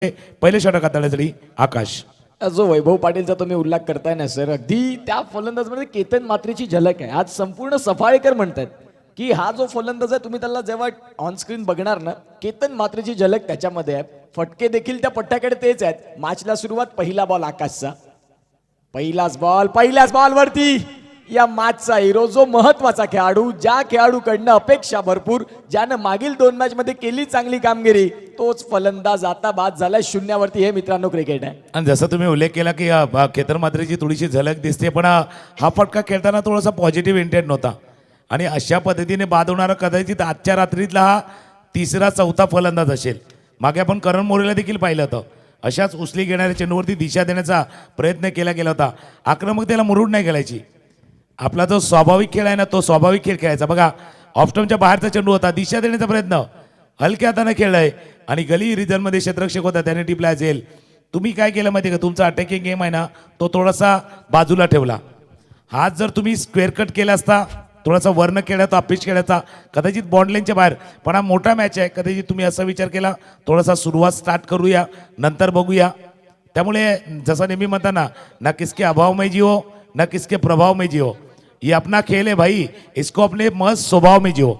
पहिले षटक हाताळण्यासाठी आकाश. जो वैभव पाटीलचा तुम्ही उल्लेख करताय ना सर, अगदी त्या फलंदाजमध्ये केतन मात्रेची झलक आहे. आज संपूर्ण सफाळेकर म्हणतात की हा जो फलंदाज आहे तुम्ही त्याला जेव्हा ऑन स्क्रीन बघणार ना, केतन मात्रेची झलक त्याच्यामध्ये आहे. फटके देखील त्या पट्ट्याकडे तेच आहेत. मॅचला सुरुवात पहिला बॉल आकाशचा, पहिल्याच बॉलवरती या मॅचचा हिरो, जो महत्वाचा खेळाडू, ज्या खेळाडूकडनं अपेक्षा भरपूर, ज्यानं मागील 2 मॅच मध्ये केली चांगली कामगिरी, तोच फलंदाज आता बाद झालाय शून्यावरती. हे मित्रांनो क्रिकेट आहे. आणि जसं तुम्ही उल्लेख केला की केतन मात्रेची थोडीशी झलक दिसते, पण हा फटका खेळताना थोडासा पॉझिटिव्ह इंटेंट नव्हता आणि अशा पद्धतीने बाद होणारा कदाचित आजच्या रात्रीतला हा 3रा-4था फलंदाज असेल. मागे आपण करण मोरेला देखील पाहिलं होतं. अशाच उचली घेणाऱ्या चेंडूवरती दिशा देण्याचा प्रयत्न केला गेला होता. आक्रमकतेला मुरुड नाही खेळायची. आपला जो स्वाभाविक खेळ आहे ना, तो स्वाभाविक खेळ खेळायचा. बघा, ऑफस्टमच्या बाहेरचा चेंडू होता, दिशा देण्याचा प्रयत्न हलक्या हाताने खेळलाय आणि गली रिजनमध्ये क्षेत्ररक्षक होता, त्याने टिपला असेल. तुम्ही काय केलं माहिती आहे का, तुमचा अटॅकिंग गेम आहे ना, तो थोडासा बाजूला ठेवला. हात जर तुम्ही स्क्वेअर कट केला असता, थोडासा वर्ण खेळायचा, पिच खेळायचा, कदाचित बॉन्ड लाईनच्या बाहेर. पण हा मोठा मॅच आहे, कदाचित तुम्ही असा विचार केला थोडासा सुरुवात स्टार्ट करूया, नंतर बघूया. त्यामुळे जसं नेहमी म्हणताना, ना किसके अभाव में जियो ना किसके प्रभाव में जियो, ये अपना खेल है भाई, इसको अपने मस्त स्वभाव में जियो.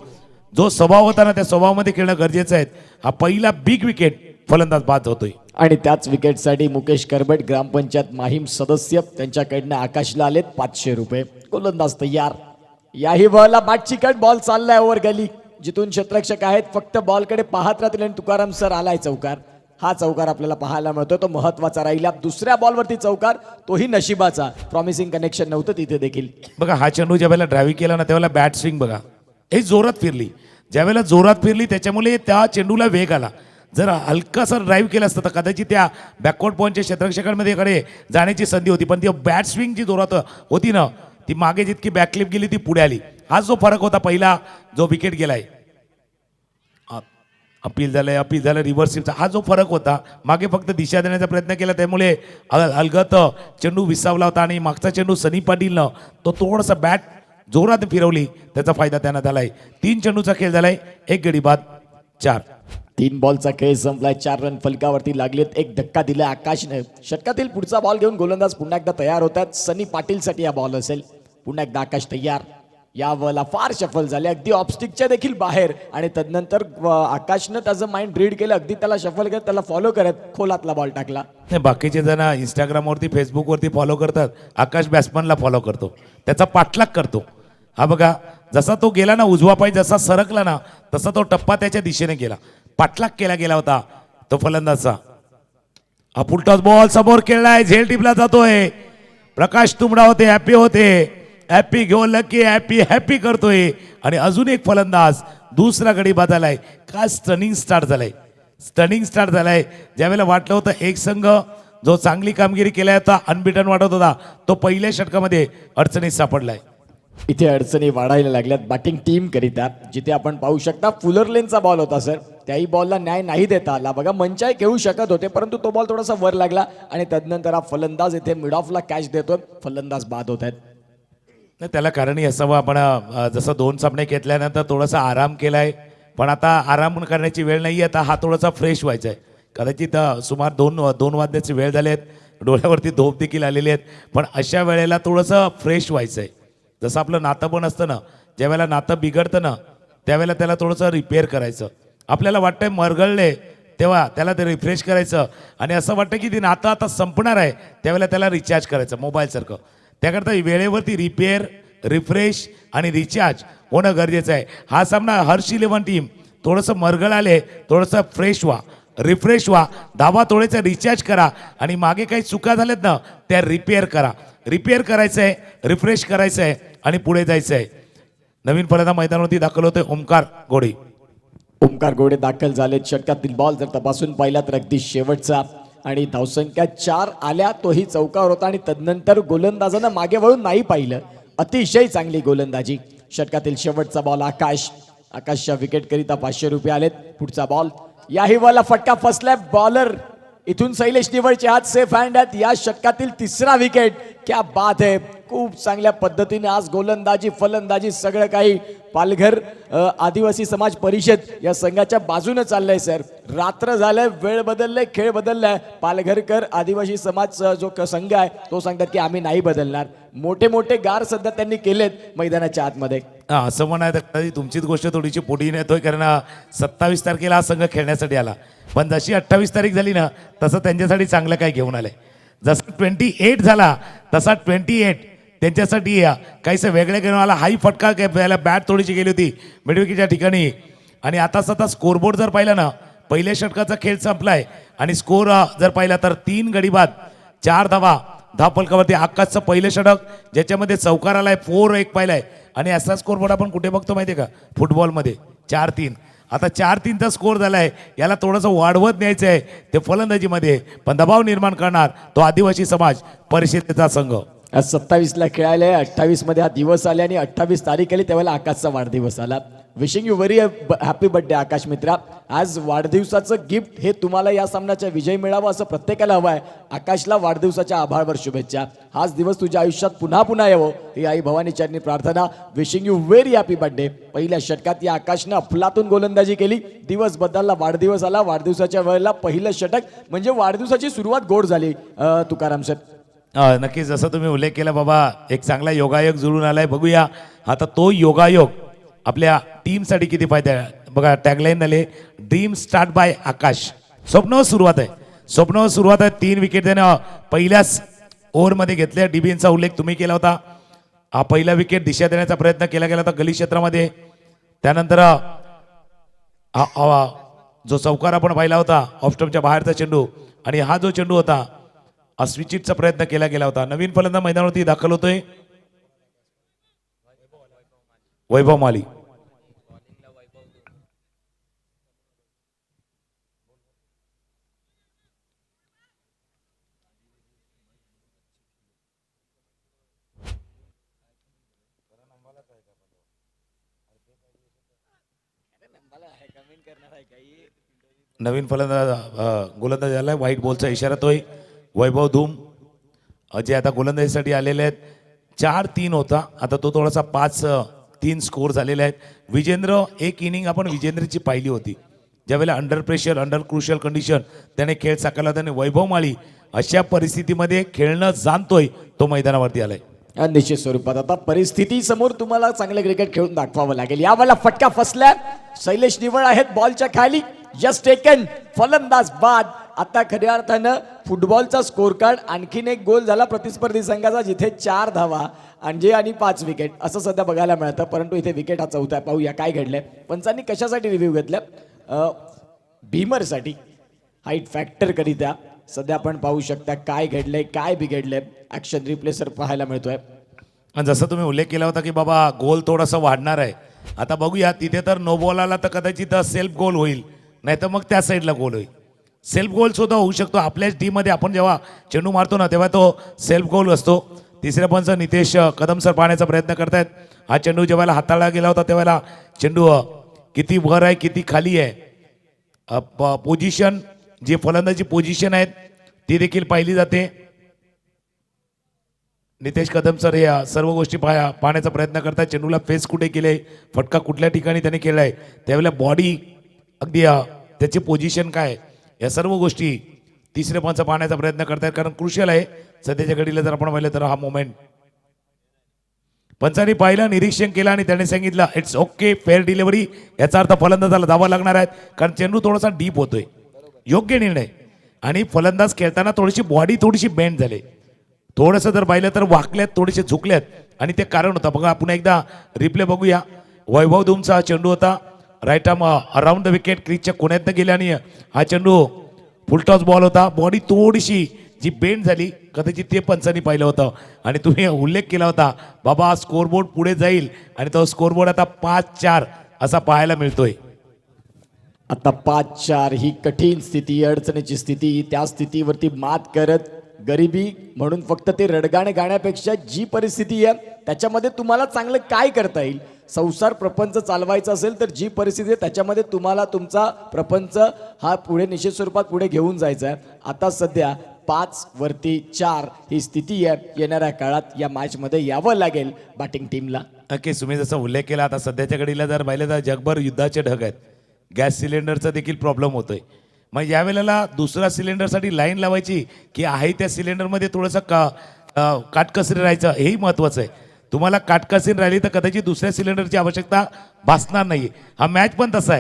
जो स्वभाव होता ना, त्या स्वभावामध्ये खेळणं गरजेचं आहे. हा पहिला बिग विकेट फलंदाज बाद होतोय. आणि त्याच विकेटसाठी मुकेश करबट, ग्रामपंचायत माहीम सदस्य, त्यांच्याकडनं आकाशला आलेत 500 रुपये. गोलंदाज तयार. याही बॉलला बाटची कट, बॉल चाललाय ओव्हर गली, जिथून क्षेत्ररक्षक आहेत फक्त बॉलकडे पाहत राहतील आणि तुकाराम सर आलाय चौकार. हा चौकार आपल्याला पाहायला मिळतो, तो महत्वाचा राहिला. दुसऱ्या बॉलवरती चौकार, तोही नशिबाचा. प्रॉमिसिंग कनेक्शन नव्हतं तिथे देखील. बघा, हा चेंडू ज्यावेळेला ड्राईव्ह केला ना, त्यावेळेला बॅट स्विंग बघा, हे जोरात फिरली. ज्यावेळेला जोरात फिरली त्याच्यामुळे त्या चेंडूला वेग आला. जर हलकासा ड्राईव्ह केला असतं तर कदाचित त्या बॅकवर्ड पॉईंटच्या क्षेत्ररक्षकांमध्ये कडे जाण्याची संधी होती. पण ती बॅट स्विंग जी जोरात होती ना, ती मागे जितकी बॅकलिप गेली ती पुढे आली. हा जो फरक होता, पहिला जो विकेट गेलाय, अपील झालं रिव्हर्स स्विपचा, हा जो फरक होता, मागे फक्त दिशा देण्याचा प्रयत्न केला, त्यामुळे अलगत चेंडू विसावला होता. आणि मागचा चेंडू सनी पाटीलनं तो थोडासा बॅट जोरात फिरवली, त्याचा फायदा त्यांना झालाय. 3 चेंडूचा खेळ झालाय, 1 गडी बाद, 4. 3 बॉलचा खेळ संपलाय. 4 रन फलकावरती लागलेत. 1 धक्का दिला आकाशने. षटकातील पुढचा बॉल घेऊन गोलंदाज पुन्हा एकदा तयार होतात. सनी पाटीलसाठी हा बॉल असेल. पुन्हा एकदा आकाश तयार. या बॉलला फार शफल झाले, अगदी ऑफस्टिकच्या देखील बाहेर. आणि तदनंतर आकाशनं त्याचं माइंड रीड केलं, अगदी त्याला शफल करत, त्याला फॉलो करत खोलातला बॉल टाकला. बाकीचे जण इंस्टाग्रामवरती, फेसबुकवरती फॉलो करतात. आकाश बॅट्समनला फॉलो करतो, त्याचा पाठलाग करतो. हा बघा, जसा तो गेला ना, उजवा पाय जसा सरकला ना, तसा तो टप्पा त्याच्या दिशेने गेला. पाठलाग केला गेला होता तो फलंदाजचा. हा पुलटॉस बॉल समोर खेळलाय, झेल टिपला जातोय. प्रकाश तुंबडा होते, हॅपी होते, हॅपी घेऊन लकी हॅपी करतोय. आणि अजून एक फलंदाज दुसरा गडी बाद झालाय. काय स्टनिंग स्टार्ट झालाय. ज्यावेळेला वाटलं होतं एक संघ जो चांगली कामगिरी केला होता, अनबिटन वाटत होता, तो पहिल्या षटकामध्ये अडचणीत सापडलाय. इथे अडचणी वाढायला लागल्यात बॅटिंग टीम करिता. जिथे आपण पाहू शकता फुलर लेनचा बॉल होता सर, त्याही बॉलला न्याय नाही देता आला. बघा, मंचाई खेळू शकत होते, परंतु तो बॉल थोडासा वर लागला आणि तदनंतर हा फलंदाज इथे मिड ऑफला कॅच देतो. फलंदाज बाद होत आहेत. नाही, त्याला कारणही असावं. आपण जसं 2 सामने घेतल्यानंतर थोडासा आराम केलाय, पण आता आराम करण्याची वेळ नाही. आता हा थोडासा फ्रेश व्हायचा आहे. कदाचित सुमार 2 वाजण्याची वेळ झाली आहेत, डोळ्यावरती धोप देखील आलेली आहेत. पण अशा वेळेला थोडंसं फ्रेश व्हायचं आहे. जसं आपलं नातं पण असतं ना, ज्यावेळेला नातं बिघडतं ना, त्यावेळेला त्याला थोडंसं रिपेअर करायचं. आपल्याला वाटतंय मरगळले, तेव्हा त्याला ते रिफ्रेश करायचं. आणि असं वाटतं की ते नातं आता संपणार आहे, त्यावेळेला त्याला रिचार्ज करायचं मोबाईलसारखं. त्याकरता वेळेवरती रिपेअर, रिफ्रेश आणि रिचार्ज होणं गरजेचं आहे. हा सामना हर्ष 11 टीम थोडंसं मरगळ आले, थोडंसं फ्रेश व्हा, रिफ्रेश व्हा, धावा थोडेसे रिचार्ज करा आणि मागे काही चुका झाल्यात ना, त्या रिपेअर करा. रिपेअर करायचं आहे, रिफ्रेश करायचं आहे आणि पुढे जायचं आहे. नवीन फलंदाज मैदानावरती दाखल होते ओमकार घोडे दाखल झालेत. षटकातील बॉल जर तपासून पाहिला तर अगदी शेवटचा आणि धावसंख्या 4 आल्या, तोही चौकार होता. आणि तदनंतर गोलंदाजानं मागे वळून नाही पाहिलं. अतिशय चांगली गोलंदाजी. षटकातील शेवटचा बॉल आकाशच्या विकेट करिता 500 रुपये आलेत. पुढचा बॉल, याही बॉलला फटका फसलाय. बॉलर इथून शैलेश निवळचे हात सेफ हँड आहेत. या षटकातील तिसरा विकेट. क्या बात है. खूप चांगल्या पद्धतीने आज गोलंदाजी फलंदाजी सगळं काही पालघर आदिवासी समाज परिषद या संघाच्या बाजूने चाललंय सर. रात्र झालंय, वेळ बदललाय, खेळ बदललाय. पालघरकर आदिवासी समाज जो संघ आहे तो सांगतात की आम्ही नाही बदलणार. मोठे मोठे गार सध्या त्यांनी केलेत मैदानाच्या आतमध्ये. असं म्हणाय तर तुमचीच गोष्ट थोडीशी पुढे नेतोय, कारण 27 तारखेला हा संघ खेळण्यासाठी आला, पण जशी 28 तारीख झाली ना तसं त्यांच्यासाठी चांगलं काय घेऊन आलंय. जसं 28 झाला तसा 28 त्यांच्यासाठी काहीसं वेगळं घेऊन आला. हाही फटका याला बॅट थोडीशी गेली होती मिडविकेटच्या ठिकाणी. आणि आता सध्या स्कोरबोर्ड जर पाहिला ना, पहिल्या षटकाचा खेळ संपलाय आणि स्कोर जर पाहिला तर 3 गडी बाद 4 धावा. धावफलकावरती आकाशचं पहिलं षटक ज्याच्यामध्ये चौकार आलाय, 4-1 पाहिलाय. आणि असा स्कोरबोर्ड आपण कुठे बघतो माहितीये का, फुटबॉलमध्ये 4-3. आता 4-3चा स्कोर झालाय, याला थोडंसं वाढवत न्यायचं आहे ते फलंदाजीमध्ये, पण दबाव निर्माण करणार तो आदिवासी समाज परिषदेचा संघ. आज 27ला खेळायला, 28 मध्ये हा दिवस आले आणि 28 तारीख आली त्यावेळेला आकाशचा वाढदिवस आला. Wishing you very happy birthday Akash मित्रा. आज वाढदिवसाचं गिफ्ट हे तुम्हाला या सामन्याचा विजय मिळावा असं प्रत्येकाला हवं आहे. आकाशला वाढदिवसाच्या आभारभर शुभेच्छा. हाच दिवस तुझ्या आयुष्यात पुन्हा पुन्हा यावं ही आई भवानी चरणी प्रार्थना. Wishing you very happy birthday. पहिल्या षटकात या आकाशनं अफलातून गोलंदाजी केली. दिवस बदलला, वाढदिवस आला. वाढदिवसाच्या वेळेला पहिलं षटक म्हणजे वाढदिवसाची सुरुवात गोड झाली. तुकाराम सर. नक्कीच जसं तुम्ही उल्लेख केला बाबा, एक चांगला योगायोग जुळून आलाय. बघूया आता तो योगायोग आपल्या टीमसाठी किती फायदा आहे. बघा टॅगलाईन झाले, ड्रीम स्टार्ट बाय आकाश. स्वप्नावर सुरुवात आहे, स्वप्नावर सुरुवात आहे. 3 विकेट त्यानं पहिल्याच ओव्हरमध्ये घेतल्या. डीबीएनचा उल्लेख तुम्ही केला होता. हा पहिला विकेट दिशा देण्याचा प्रयत्न केला गेला होता गली क्षेत्रामध्ये. त्यानंतर जो चौकार आपण पाहिला होता ऑफस्टम्पच्या बाहेरचा चेंडू, आणि हा जो चेंडू होता स्विचिटचा प्रयत्न केला गेला होता. नवीन फलंदाज मैदानावरती दाखल होतोय वैभव माली. नवीन फलंदाज गोलंदाज आलाय. व्हाईट बॉलचा इशारा तोय वैभव धूम जे आता गोलंदाजीसाठी आलेले आहेत. 4-3 होता, आता तो थोडासा 5-3 स्कोर झालेले आहेत. विजेंद्र, एक इनिंग आपण विजेंद्रची पाहिली होती ज्यावेळेला under pressure under crucial condition त्याने खेळ साकारला होता. आणि वैभव माळी अशा परिस्थितीमध्ये खेळणं जाणतोय तो मैदानावरती आलाय. निश्चित स्वरूपात आता परिस्थिती समोर तुम्हाला चांगलं क्रिकेट खेळून दाखवावं लागेल. यावेळेला फटका फसला. शैलेश निवळ आहेत बॉलच्या खाली. जस्ट टेकन, फलंदाज बाद. आता खऱ्या अर्थानं फुटबॉलचा स्कोर कार्ड आणखीन एक गोल झाला प्रतिस्पर्धी संघाचा, जिथे 4 धावा आणि 5 विकेट असं सध्या बघायला मिळतं. परंतु इथे विकेट हा चौथा आहे. पाहूया काय घडलंय. पंचांनी कशासाठी रिव्ह्यू घेतल्या? भीमरसाठी हाईट फॅक्टर करित्या. सध्या आपण पाहू शकता काय घडलंय, काय बिघडलंय. ऍक्शन रिप्लेसर पाहायला मिळतोय. आणि जसं तुम्ही उल्लेख केला होता की बाबा गोल थोडासा वाढणार आहे, आता बघूया. तिथे तर नो बॉल आला तर कदाचित सेल्फ गोल होईल, नाही तर मग त्या साईडला गोल होईल. सेल्फ गोल सुद्धा होऊ शकतो. आपल्याच टीममध्ये आपण जेव्हा चेंडू मारतो ना तेव्हा तो सेल्फ गोल असतो. तिसऱ्या पंच नितेश कदम सर पाहण्याचा प्रयत्न करतायत. हा चेंडू जेव्हा हाताळला गेला होता तेव्हा चेंडू किती वर आहे किती खाली आहे, पोझिशन जी फलंदाजी पोझिशन आहेत ती देखील पाहिली जाते. नितेश कदम सर या सर्व गोष्टी पाहण्याचा प्रयत्न करतात. चेंडूला फेस कुठे केले, फटका कुठल्या ठिकाणी त्याने केलाय, त्यावेळेला बॉडी अगदी त्याची पोझिशन काय, या सर्व गोष्टी तिसरे पंच पाहण्याचा प्रयत्न करतात. कारण क्रुशियल आहे सध्याच्या घडीला. जर आपण पाहिलं तर हा मोमेंट पंचांनी पाहिलं, निरीक्षण केलं आणि त्याने सांगितलं इट्स ओके, फेअर डिलिव्हरी. याचा अर्थ फलंदाजाला धावा लागणार आहेत, कारण चेंडू थोडासा डीप होतोय. योग्य निर्णय. आणि फलंदाज खेळताना थोडीशी बॉडी थोडीशी बेंड झाली, थोडंसं जर पाहिलं तर वाकल्यात, थोडेसे झुकल्यात, आणि ते कारण होतं. बघा आपण एकदा रिप्ले बघूया. वैभव धूमचा हा चेंडू होता. Right arm around the wicket, क्रीजच्या कोण्यातनं गेला आणि हा चेंडू फुलटॉस बॉल होता. बॉडी थोडीशी जी बेंड झाली, कदाचित ते पंचांनी पाहिलं होतं. आणि तुम्ही उल्लेख केला होता बाबा स्कोरबोर्ड पुढे जाईल, आणि तो स्कोरबोर्ड आता 5-4 असा पाहायला मिळतोय. आता 5-4 ही कठीण स्थिती, अडचणीची स्थिती. त्या स्थितीवरती मात करत गरिबी म्हणून फक्त ते रडगाणे गाण्यापेक्षा जी परिस्थिती आहे त्याच्यामध्ये तुम्हाला चांगलं काय करता येईल, संसार प्रपंच चालवायचा असेल तर जी परिस्थिती आहे त्याच्यामध्ये तुम्हाला तुमचा प्रपंच हा पुढे निश्चित स्वरूपात पुढे घेऊन जायचा आहे. आता सध्या 5 वरती 4 ही स्थिती आहे. येणाऱ्या काळात या मॅचमध्ये यावं लागेल बॅटिंग टीमला. नक्कीच तुम्ही जसा उल्लेख केला, आता सध्याच्या घडीला जर पाहिलं तर जगभर युद्धाचे ढग आहेत. गॅस सिलेंडरचा देखील प्रॉब्लेम होतोय. मग यावेळेला दुसऱ्या सिलेंडरसाठी लाईन लावायची की आहे त्या सिलेंडरमध्ये थोडंसं काटकसरी राहायचं, हेही महत्त्वाचं आहे. तुम्हाला काटकसरी राहिली तर कदाचित दुसऱ्या सिलेंडरची आवश्यकता भासणार नाही. हा मॅच पण तसा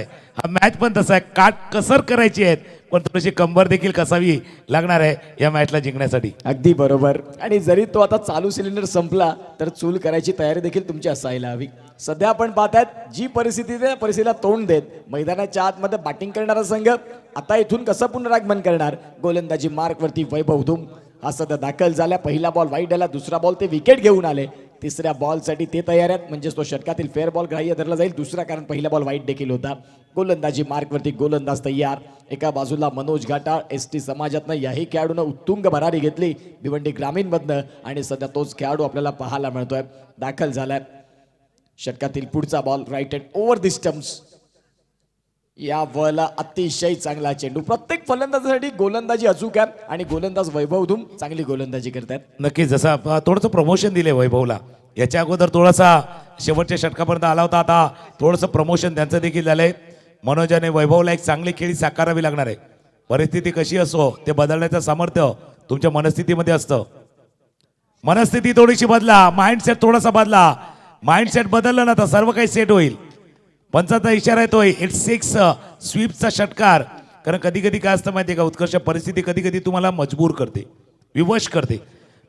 आहे, काटकसर करायची आहे, पण थोडीशी कंबर देखील कसावी लागणार आहे या मॅचला जिंकण्यासाठी. अगदी बरोबर. आणि जरी तो आता चालू सिलेंडर संपला तर चूल करायची तयारी देखील तुमची असायला हवी. सध्या आपण पाहतायत जी परिस्थिती त्या परिस्थितीला तोंड देत मैदानाच्या आतमध्ये बॅटिंग करणारा संघ आता इथून कसं पुनरागमन करणार. गोलंदाजी मार्कवरती वैभव धूम हा सध्या दाखल झाला. पहिला बॉल वाईड आला, दुसरा बॉल ते विकेट घेऊन आले. तिसऱ्या बॉलसाठी ते तयार आहेत, म्हणजेच तो षटकातील फेअर बॉल ग्राह्य धरला जाईल. दुसरा कारण पहिला बॉल वाईट देखील होता. गोलंदाजी मार्कवरती गोलंदाज तयार. एका बाजूला मनोज घाटाळ एसटी समाजातनं याही खेळाडूनं उत्तुंग भरारी घेतली भिवंडी ग्रामीणमधनं आणि सध्या तोच खेळाडू आपल्याला पाहायला मिळतोय. दाखल झालाय. षटकातील पुढचा ball right hand over the stumps. या बॉलला अतिशय चांगला चेंडू. प्रत्येक फलंदाजासाठी गोलंदाजी अचूक आहे आणि गोलंदाज वैभव धूम चांगली गोलंदाजी करतात. नक्कीच जसं थोडंसं प्रमोशन दिले वैभवला. याच्या अगोदर थोडासा शेवटच्या षटकापर्यंत आला होता, आता थोडंसं प्रमोशन त्यांचं देखील झालंय. मनोजाने वैभवला एक चांगली खेळी साकारावी लागणार आहे. परिस्थिती कशी असो ते बदलण्याचं सामर्थ्य तुमच्या मनस्थितीमध्ये असतं. मनस्थिती थोडीशी बदला, माइंडसेट थोडासा बदला. माइंडसेट बदललं ना तर सर्व काही सेट होईल. पंचाचा इशारा येतोय, इट्स 6 स्वीपचा षटकार. कारण कधी कधी काय असतं माहिती आहे का, उत्कर्ष परिस्थिती कधी कधी तुम्हाला मजबूर करते, विवश करते.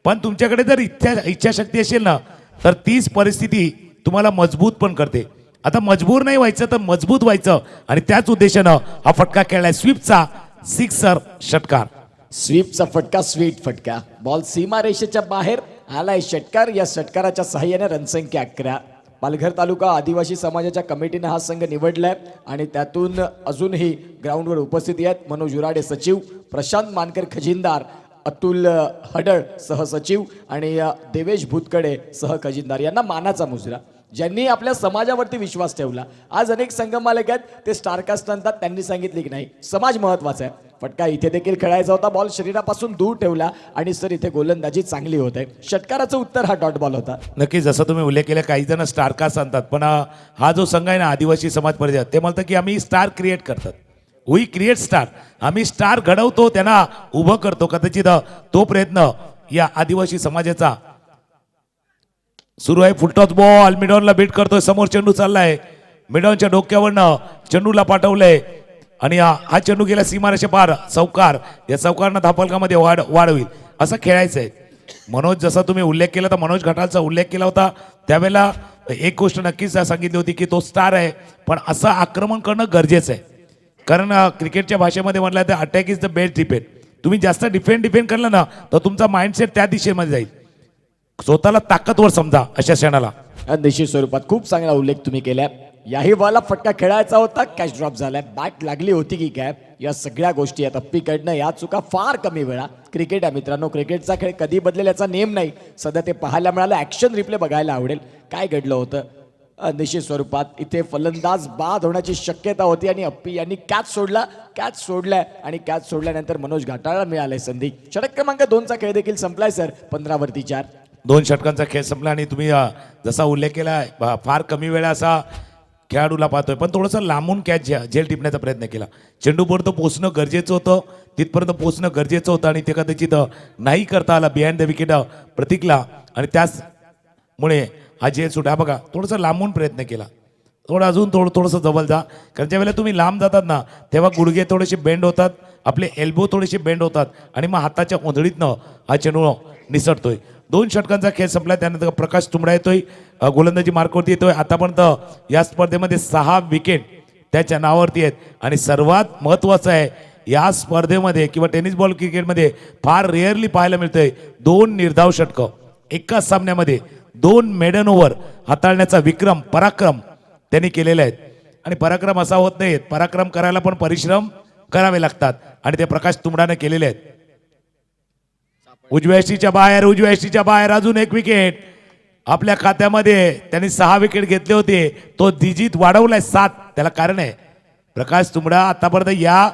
पण तुमच्याकडे जर इच्छाशक्ती असेल ना तर तीच परिस्थिती तुम्हाला मजबूत पण करते. आता मजबूर नाही व्हायचं तर मजबूत व्हायचं आणि त्याच उद्देशानं हा फटका खेळलाय. स्वीपचा 6 षटकार. स्वीपचा फटका, स्वीट फटका. बॉल सीमारेषेच्या बाहेर आलाय षटकार. या षटकाराच्या सहाय्याने रणसंख्या 11. पालघर तालुका आदिवासी समाजाच्या कमिटीने हा संघ निवडलाय आणि त्यातून अजूनही ग्राउंडवर उपस्थिती आहेत मनोज उराडे सचिव, प्रशांत मानकर खजिनदार, अतुल हडळ सहसचिव आणि देवेश भूतकडे सहखजिनदार. यांना मानाचा मुजरा. ज्यांनी आपल्या समाजावरती विश्वास ठेवला. आज अनेक संघ मालक आहेत ते स्टारकास्ट आणतात, त्यांनी सांगितले की नाही समाज महत्वाचा आहे. फटका इथे देखील खेळायचा होता, बॉल शरीरापासून दूर ठेवला आणि सर इथे गोलंदाजी चांगली होते. षटकाराचं उत्तर हा डॉट बॉल होता. नक्कीच जसं तुम्ही उल्लेख केला, काही जण स्टारकास्ट आणतात, पण हा जो संघ आहे ना आदिवासी समाज परिषद, ते म्हणतात की आम्ही स्टार क्रिएट करतात. We create star. आम्ही स्टार घडवतो, त्यांना उभं करतो. कदाचित तो प्रयत्न या आदिवासी समाजाचा सुरू आहे. फुलटॉस बॉल मिडॉनला बीट करतोय. समोर चेंडू चाललाय, मिडॉनच्या डोक्यावरनं चेंडूला पाठवलंय आणि हा चेंडू गेला सीमारेषे पार. चौकार. या चौकारनं धापलकामध्ये वाढ होईल असं खेळायचं आहे. मनोज जसा तुम्ही उल्लेख केला तर मनोज घाटाळचा उल्लेख केला होता त्यावेळेला एक गोष्ट नक्कीच सांगितली होती की तो स्टार आहे, पण असं आक्रमण करणं गरजेचं आहे. कारण क्रिकेटच्या भाषेमध्ये म्हटलं तर attack is the best defend. तुम्ही जास्त डिफेंड केलं ना तर तुमचा माइंडसेट त्या दिशेमध्ये जाईल. स्वतःला ताकदवर समजा अशा क्षणाला. निश्चित स्वरूपात खूप चांगला उल्लेख तुम्ही केलाय. याही बॉलला फटका खेळायचा होता, कॅच ड्रॉप झालाय. बॅट लागली होती की काय, या सगळ्या गोष्टी आहेत अप्पीकडनं. या चुका फार कमी वेळा. क्रिकेट आहे मित्रांनो, क्रिकेटचा खेळ कधी बदलेल याचा नेम नाही. सध्या ते पाहायला मिळालं. ॲक्शन रिप्ले बघायला आवडेल काय घडलं होतं. निश्चित स्वरूपात इथे फलंदाज बाद होण्याची शक्यता होती आणि अप्पी यांनी कॅच सोडलाय आणि कॅच सोडल्यानंतर मनोज घाटाळला मिळालाय संधी. षटक क्रमांक 2चा खेळ देखील संपलाय सर. 15 वरती 4. 2 षटकांचा खेळ संपला आणि तुम्ही जसा उल्लेख केला फार कमी वेळा असा खेळाडूला पाहतोय, पण थोडंसं लांबून कॅच झेल टिपण्याचा प्रयत्न केला. चेंडूपर्यंत पोहोचणं गरजेचं होतं, तिथपर्यंत पोहोचणं गरजेचं होतं आणि ते कदाचित नाही करता आला. बिहाइंड द विकेट प्रतीकला आणि त्याचमुळे हा झेल सुटा. बघा थोडंसं लांबून प्रयत्न केला. अजून थोडंसं जवळ जा, कारण ज्या वेळेला तुम्ही लांब जातात ना तेव्हा गुडघे थोडेसे बेंड होतात, आपले एल्बो थोडेसे बेंड होतात आणि मग हाताच्या ओंधळीतनं हा चेंडू निसटतोय. 2 षटकांचा खेळ संपला. त्यानंतर प्रकाश तुंबडा येतोय, गोलंदाजी मार्कवरती येतोय. आतापर्यंत या स्पर्धेमध्ये 6 विकेट त्याच्या नावावरती आहेत आणि सर्वात महत्त्वाचं आहे या स्पर्धेमध्ये किंवा टेनिस बॉल क्रिकेटमध्ये फार रेअरली पाहायला मिळतंय 2 निर्धाव षटकं एकाच सामन्यामध्ये. 2 मेडन ओव्हर हाताळण्याचा पराक्रम त्यांनी केलेले आहेत. आणि पराक्रम असा होत नाहीत, पराक्रम करायला पण परिश्रम करावे लागतात आणि ते प्रकाश तुंबडाने केलेले आहेत. उजव्या यष्टीच्या बाहेर अजून एक विकेट. आपल्या खात्यामध्ये त्यांनी 6 विकेट घेतले होते, तो डिजिट वाढवलाय 7. त्याला कारण आहे प्रकाश तुंबडा आतापर्यंत या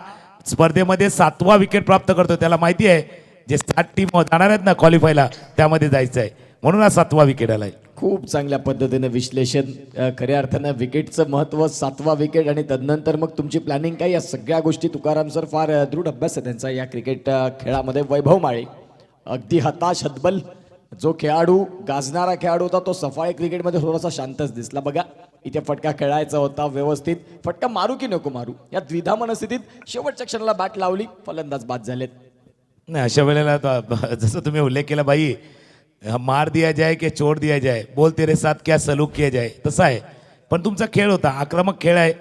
स्पर्धेमध्ये 7वा विकेट प्राप्त करतो. त्याला माहिती आहे जे 7 टीम जाणार आहेत ना क्वालिफायला त्यामध्ये जायचं आहे, म्हणून हा 7वा विकेट आलाय. खूप चांगल्या पद्धतीने विश्लेषण, खऱ्या अर्थानं विकेटचं महत्त्व, 7वा विकेट आणि तदनंतर मग तुमची प्लॅनिंग काय, या सगळ्या गोष्टी तुकाराम सर फार दृढ अभ्यास आहे त्यांचा या क्रिकेट खेळामध्ये. वैभव माळे अगदी हताश हतबल, जो खेळाडू गाजणारा खेळाडू होता तो सफाळे क्रिकेटमध्ये थोडासा शांतच दिसला. बघा इथे फटका खेळायचा होता व्यवस्थित, फटका मारू की नको मारू या द्विधा मनस्थितीत शेवटच्या क्षणाला बॅट लावली, फलंदाज बाद झालेत. नाही अशा वेळेला जसं तुम्ही उल्लेख केला बाई, मार दिया जाए की छोड़ दिया जाए, बोल तेरे साथ क्या सलूक किया जाए, तसा आहे. पण तुमचा खेळ होता, आक्रमक खेळ आहे.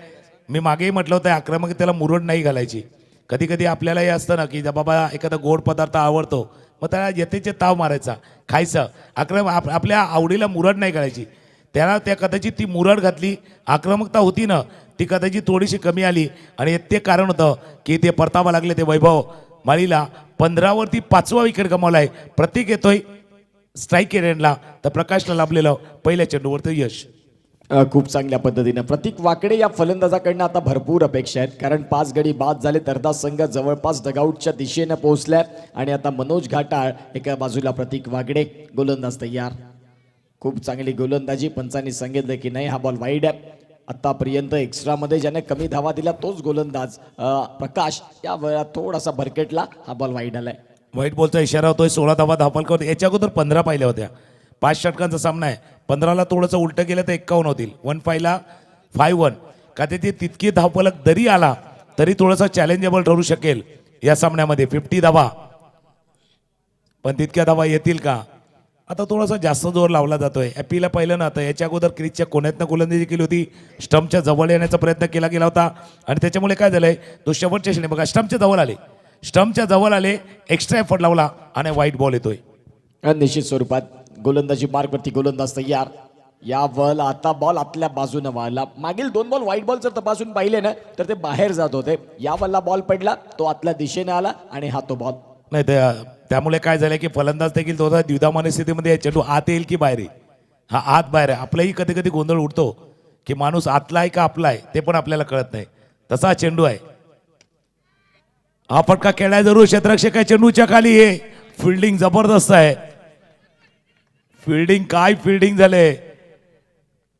मी मागेही म्हटलं होतं आक्रमक त्याला मुरड नाही घालायची. कधी कधी आपल्याला हे असतं ना की बाबा एखादा गोड पदार्थ आवडतो, मग त्याला यथेचे ताव मारायचा, खायचं. आपल्या आवडीला मुरड नाही घालायची. त्याला त्या कदाचित ती मुरड घातली, आक्रमकता होती ना ती कदाचित थोडीशी कमी आली आणि ते कारण होतं की ते परतावा लागले ते वैभव माळीला. 15वरती 5वा विकेट गमावला आहे. प्रतीक येतोय स्ट्राईक एरियनला, तर प्रकाशला लाभलेलं पहिल्या चेंडूवरचं यश. खूप चांगल्या पद्धतीनं प्रतीक वाकडे या फलंदाजाकडनं आता भरपूर अपेक्षा आहेत, कारण 5 गडी बाद झाले. अर्धा संघ जवळपास डगआउटच्या दिशेनं पोहोचलाय आणि आता मनोज घाटाळ एका बाजूला, प्रतीक वाकडे गोलंदाज तयार. खूप चांगली गोलंदाजी. पंचांनी सांगितलं की नाही हा बॉल वाईड आहे. आतापर्यंत एक्स्ट्रामध्ये ज्याने कमी धावा दिला तोच गोलंदाज प्रकाश, या वेळा थोडासा भरकेटला, हा बॉल वाईड आलाय. व्हाईट बॉलचा इशारा होतोय. 16 धावा धापल करतो. याच्या अगोदर 15 पाहिल्या होत्या. 5 षटकांचा सामना आहे. 15ला थोडंसं उलटं गेलं तर 51 होतील. 1-5ला 5-1 का ते तितकी धावफलक जरी आला तरी थोडंसं चॅलेंजेबल ठरू शकेल या सामन्यामध्ये. 50 धावा, पण तितक्या धावा येतील का? आता थोडासा जास्त जोर लावला जातोय. ॲपीला पाहिलं ना तर याच्या अगोदर क्रीजच्या कोण्यातनं गोलंदाजी केली होती, स्टंपच्या जवळ येण्याचा प्रयत्न केला गेला होता आणि त्याच्यामुळे काय झालंय, तो शेवटच्या क्षणी बघा स्टंपच्या जवळ आले, एक्स्ट्रा एफर्ट लावला आणि व्हाईट बॉल येतोय. निश्चित स्वरूपात गोलंदाजी मार्गवरती गोलंदाज तयार. या बॉल आता बॉल आतल्या बाजूनं वळला. मागील 2 बॉल व्हाईट बॉल जर तपासून पाहिले ना तर ते बाहेर जात होते. या बॉलला बॉल पडला, तो आतल्या दिशेने आला आणि हा तो बॉल नाही. त्यामुळे काय झालं की फलंदाज देखील थोडा द्विधा मनस्थितीमध्ये चेंडू आत येईल की बाहेर येईल, हा आत बाहेर आहे. आपलाही कधी कधी गोंधळ उडतो की माणूस आतला आहे का आपला आहे ते पण आपल्याला कळत नाही. तसा चेंडू आहे. हा फटका खेळाय जरूर. क्षेत्ररक्षक चेंडूच्या खाली आहे. फिल्डिंग जबरदस्त आहे. फिल्डिंग झाले.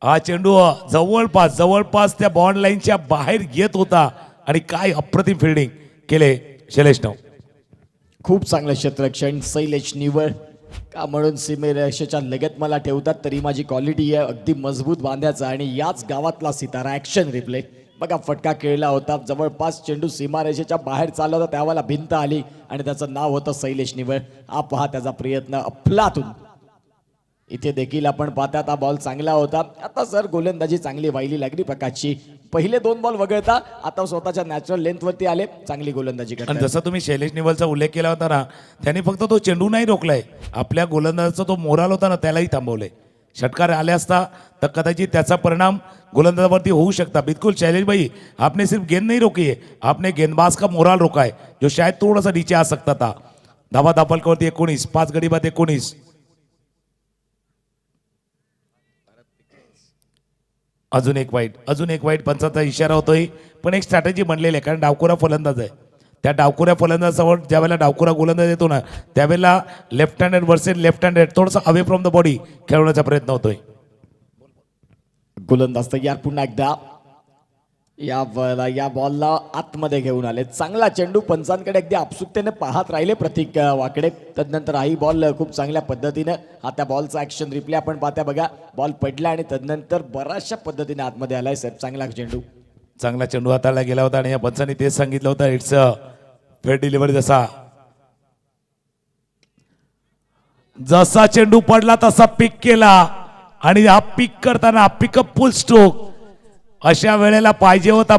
हा चेंडू जवळपास त्या बॉन्ड लाईनच्या बाहेर येत होता आणि काय अप्रतिम फिल्डिंग केले शैलेशनं. खूप चांगलं क्षेत्ररक्षण शैलेश निवळ. का म्हणून सीमेरेषेच्या लगत मला ठेवतात तरी माझी क्वालिटी आहे अगदी मजबूत बांधायचा आणि याच गावातला सितारा. ॲक्शन रिप्ले बघा, फटका खेळला होता, जवळपास चेंडू सीमारेषेच्या बाहेर चालला होता, त्यावेळेला भिंत आली आणि त्याचं नाव होतं शैलेश निवळ. हा पहा त्याचा प्रयत्न अफलातून. इथे देखील आपण पाहतात हा बॉल चांगला होता. आता सर गोलंदाजी चांगली व्हायली लागली प्रकाशची. पहिले 2 बॉल वगळता आता स्वतःच्या नॅचरल लेंथवरती आले, चांगली गोलंदाजी आणि करतात. जसं तुम्ही शैलेश निवलचा उल्लेख केला होता ना, त्याने फक्त तो चेंडू नाही रोखलाय, आपल्या गोलंदाजाचा तो मोराल होता ना त्यालाही थांबवलंय. षटकार आले असता तर कदाचित त्याचा परिणाम गोलंदाजावरती होऊ शकता. बिल्कुल शैलेश भाई, आपने सिर्फ गेंद नहीं रोकी है, आपने गेंदबाज का मोराल रोका है जो शायद थोड़ा सा नीचे आ सकता था. धावा दापलकवरती 19, 5 गडी बाद 19. अजून एक वाईट पंचाचा इशारा होतोय. पण एक स्ट्रॅटेजी बनलेली आहे, कारण डावखुरा फलंदाज आहे. त्या डावखुऱ्या फलंदाजावर ज्यावेळेला डावखुरा गोलंदाज येतो ना त्यावेळेला left handed versus left handed थोडंसं अवे फ्रॉम द बॉडी खेळवण्याचा प्रयत्न होतोय. गोलंदाज तयार पुन्हा एकदा. या बॉलला आतमध्ये घेऊन आले. चांगला चेंडू. पंचांकडे अगदी आपसुकतेने पाहत राहिले प्रतीक वाकडे. तदनंतर हाही बॉल खूप चांगल्या पद्धतीनं, हा त्या बॉलचा ॲक्शन रिप्ले आपण पाहता बघा. बॉल पडला आणि तदनंतर बऱ्याचशा पद्धतीने आतमध्ये आलाय साहेब. चांगला चेंडू हाताळला गेला होता आणि या पंचांनी तेच सांगितलं होतं, इट्स फेअर डिलिव्हरी. जसा चेंडू पडला तसा पिक केला आणि हा पिक करताना पिकअप फुल स्ट्रोक अशा वेळेला पाहिजे होता.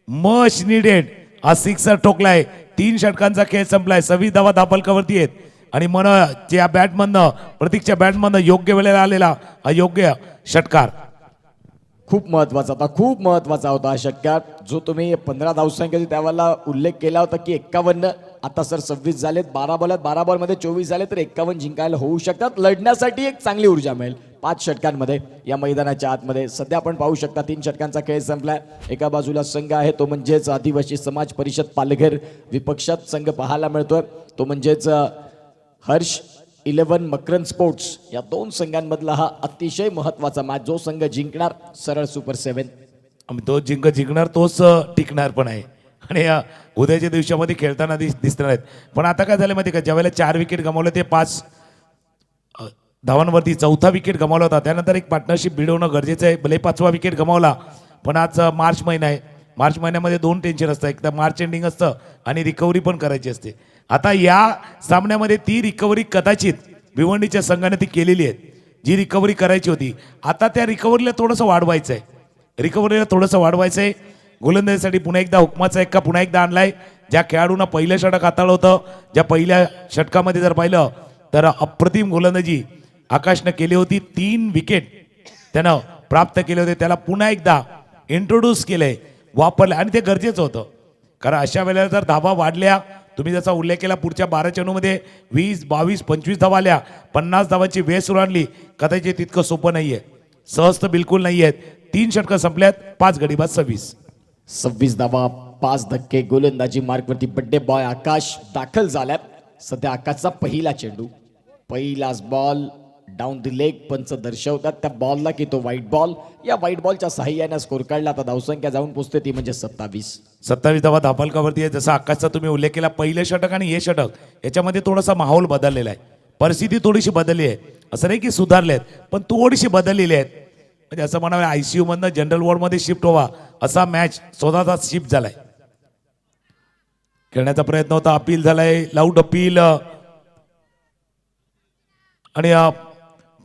मच निडेड हा सिक्सर ठोकलाय. 3 षटकांचा खेळ संपलाय. 26 धावा धापलकावरती आहेत आणि ज्या बॅटमधनं प्रतीकच्या बॅटमधनं योग्य वेळेला आलेला हा योग्य षटकार खूप महत्वाचा होता हा षटकार, जो तुम्ही 15 धावसंख्येचा त्यावेळेला उल्लेख केला होता की 51. आता सर 26 झालेत, 12 बॉलात 12 बॉलमध्ये 24 झाले तर 51 जिंकायला होऊ शकतात. लढण्यासाठी एक चांगली ऊर्जा मिळेल 5 षटकांमध्ये या मैदानाच्या आतमध्ये. सध्या आपण पाहू शकता 3 षटकांचा खेळ संपलाय. एका बाजूला संघ आहे तो म्हणजेच आदिवासी समाज परिषद पालघर, विपक्षात संघ पाहायला मिळतोय तो म्हणजेच हर्ष 11 मकरन स्पोर्ट्स. या 2 संघांमधला हा अतिशय महत्वाचा मॅच. जो संघ जिंकणार सरळ सुपर 7. तो जिंकणार तोच टिकणार पण आहे. आणि उद्याच्या दिवसामध्ये खेळताना दिसणार आहेत. पण आता काय झालं माहिती का, ज्यावेळेला 4 विकेट गमावले ते 5 धावांवरती 4था विकेट गमावला होता. त्यानंतर एक पार्टनरशिप बिडवणं गरजेचं आहे. भले 5वा विकेट गमावला पण आज मार्च महिना आहे. मार्च महिन्यामध्ये 2 टेन्शन असतं. एकदा मार्च एंडिंग असतं आणि रिकव्हरी पण करायची असते. आता या सामन्यामध्ये ती रिकव्हरी कदाचित भिवंडीच्या संघाने ती केलेली आहे. जी रिकव्हरी करायची होती आता त्या रिकव्हरीला थोडंसं वाढवायचं आहे. गोलंदाजीसाठी पुन्हा एकदा हुकमाचा एक्का पुन्हा एकदा आणलाय. ज्या खेळाडूंना पहिलं षटक हाताळलं होतं, ज्या पहिल्या षटकामध्ये जर पाहिलं तर अप्रतिम गोलंदाजी आकाशनं केली होती. 3 विकेट त्यानं प्राप्त केले होते. त्याला पुन्हा एकदा इंट्रोड्यूस केलंय, वापरलं आणि ते गरजेचं होतं. कारण अशा वेळेला जर धावा वाढल्या, तुम्ही जसा उल्लेख केला पुढच्या 12 चेंडूमध्ये 20, 22, 25 धावा आल्या, 50 धावांची वेस ओलांडली. कदाचित तितकं सोपं नाहीये, सहज तर बिलकुल नाही आहेत. 3 षटकं संपल्यात, 5 गडी बाद 26 धावा 5 धक्के. गोलंदाजी मार्कवरती बड्डे बॉय आकाश दाखल झाल्यात. सध्या आकाशचा पहिला चेंडू, पहिलाच बॉल डाऊन द लेग. पंच दर्शवतात त्या बॉलला की तो व्हाईट बॉल. या व्हाईट बॉलच्या साहाय्याने स्कोर काढला. आता धावसंख्या जाऊन पोहोचते ती म्हणजे 27 धावा धापलकावरती आहे. जसा आकाशचा तुम्ही उल्लेख केला, पहिलं षटक आणि हे षटक याच्यामध्ये थोडासा माहोल बदललेला आहे. परिस्थिती थोडीशी बदलली आहे. असं नाही की सुधारले आहेत, पण थोडीशी बदललेली आहेत. म्हणजे असं म्हणावं ICU मधनं जनरल वॉर्डमध्ये शिफ्ट व्हावा असा मॅच स्वतःचा शिफ्ट झालाय. खेळण्याचा प्रयत्न होता, अपील झालाय, लाऊड अपील आणि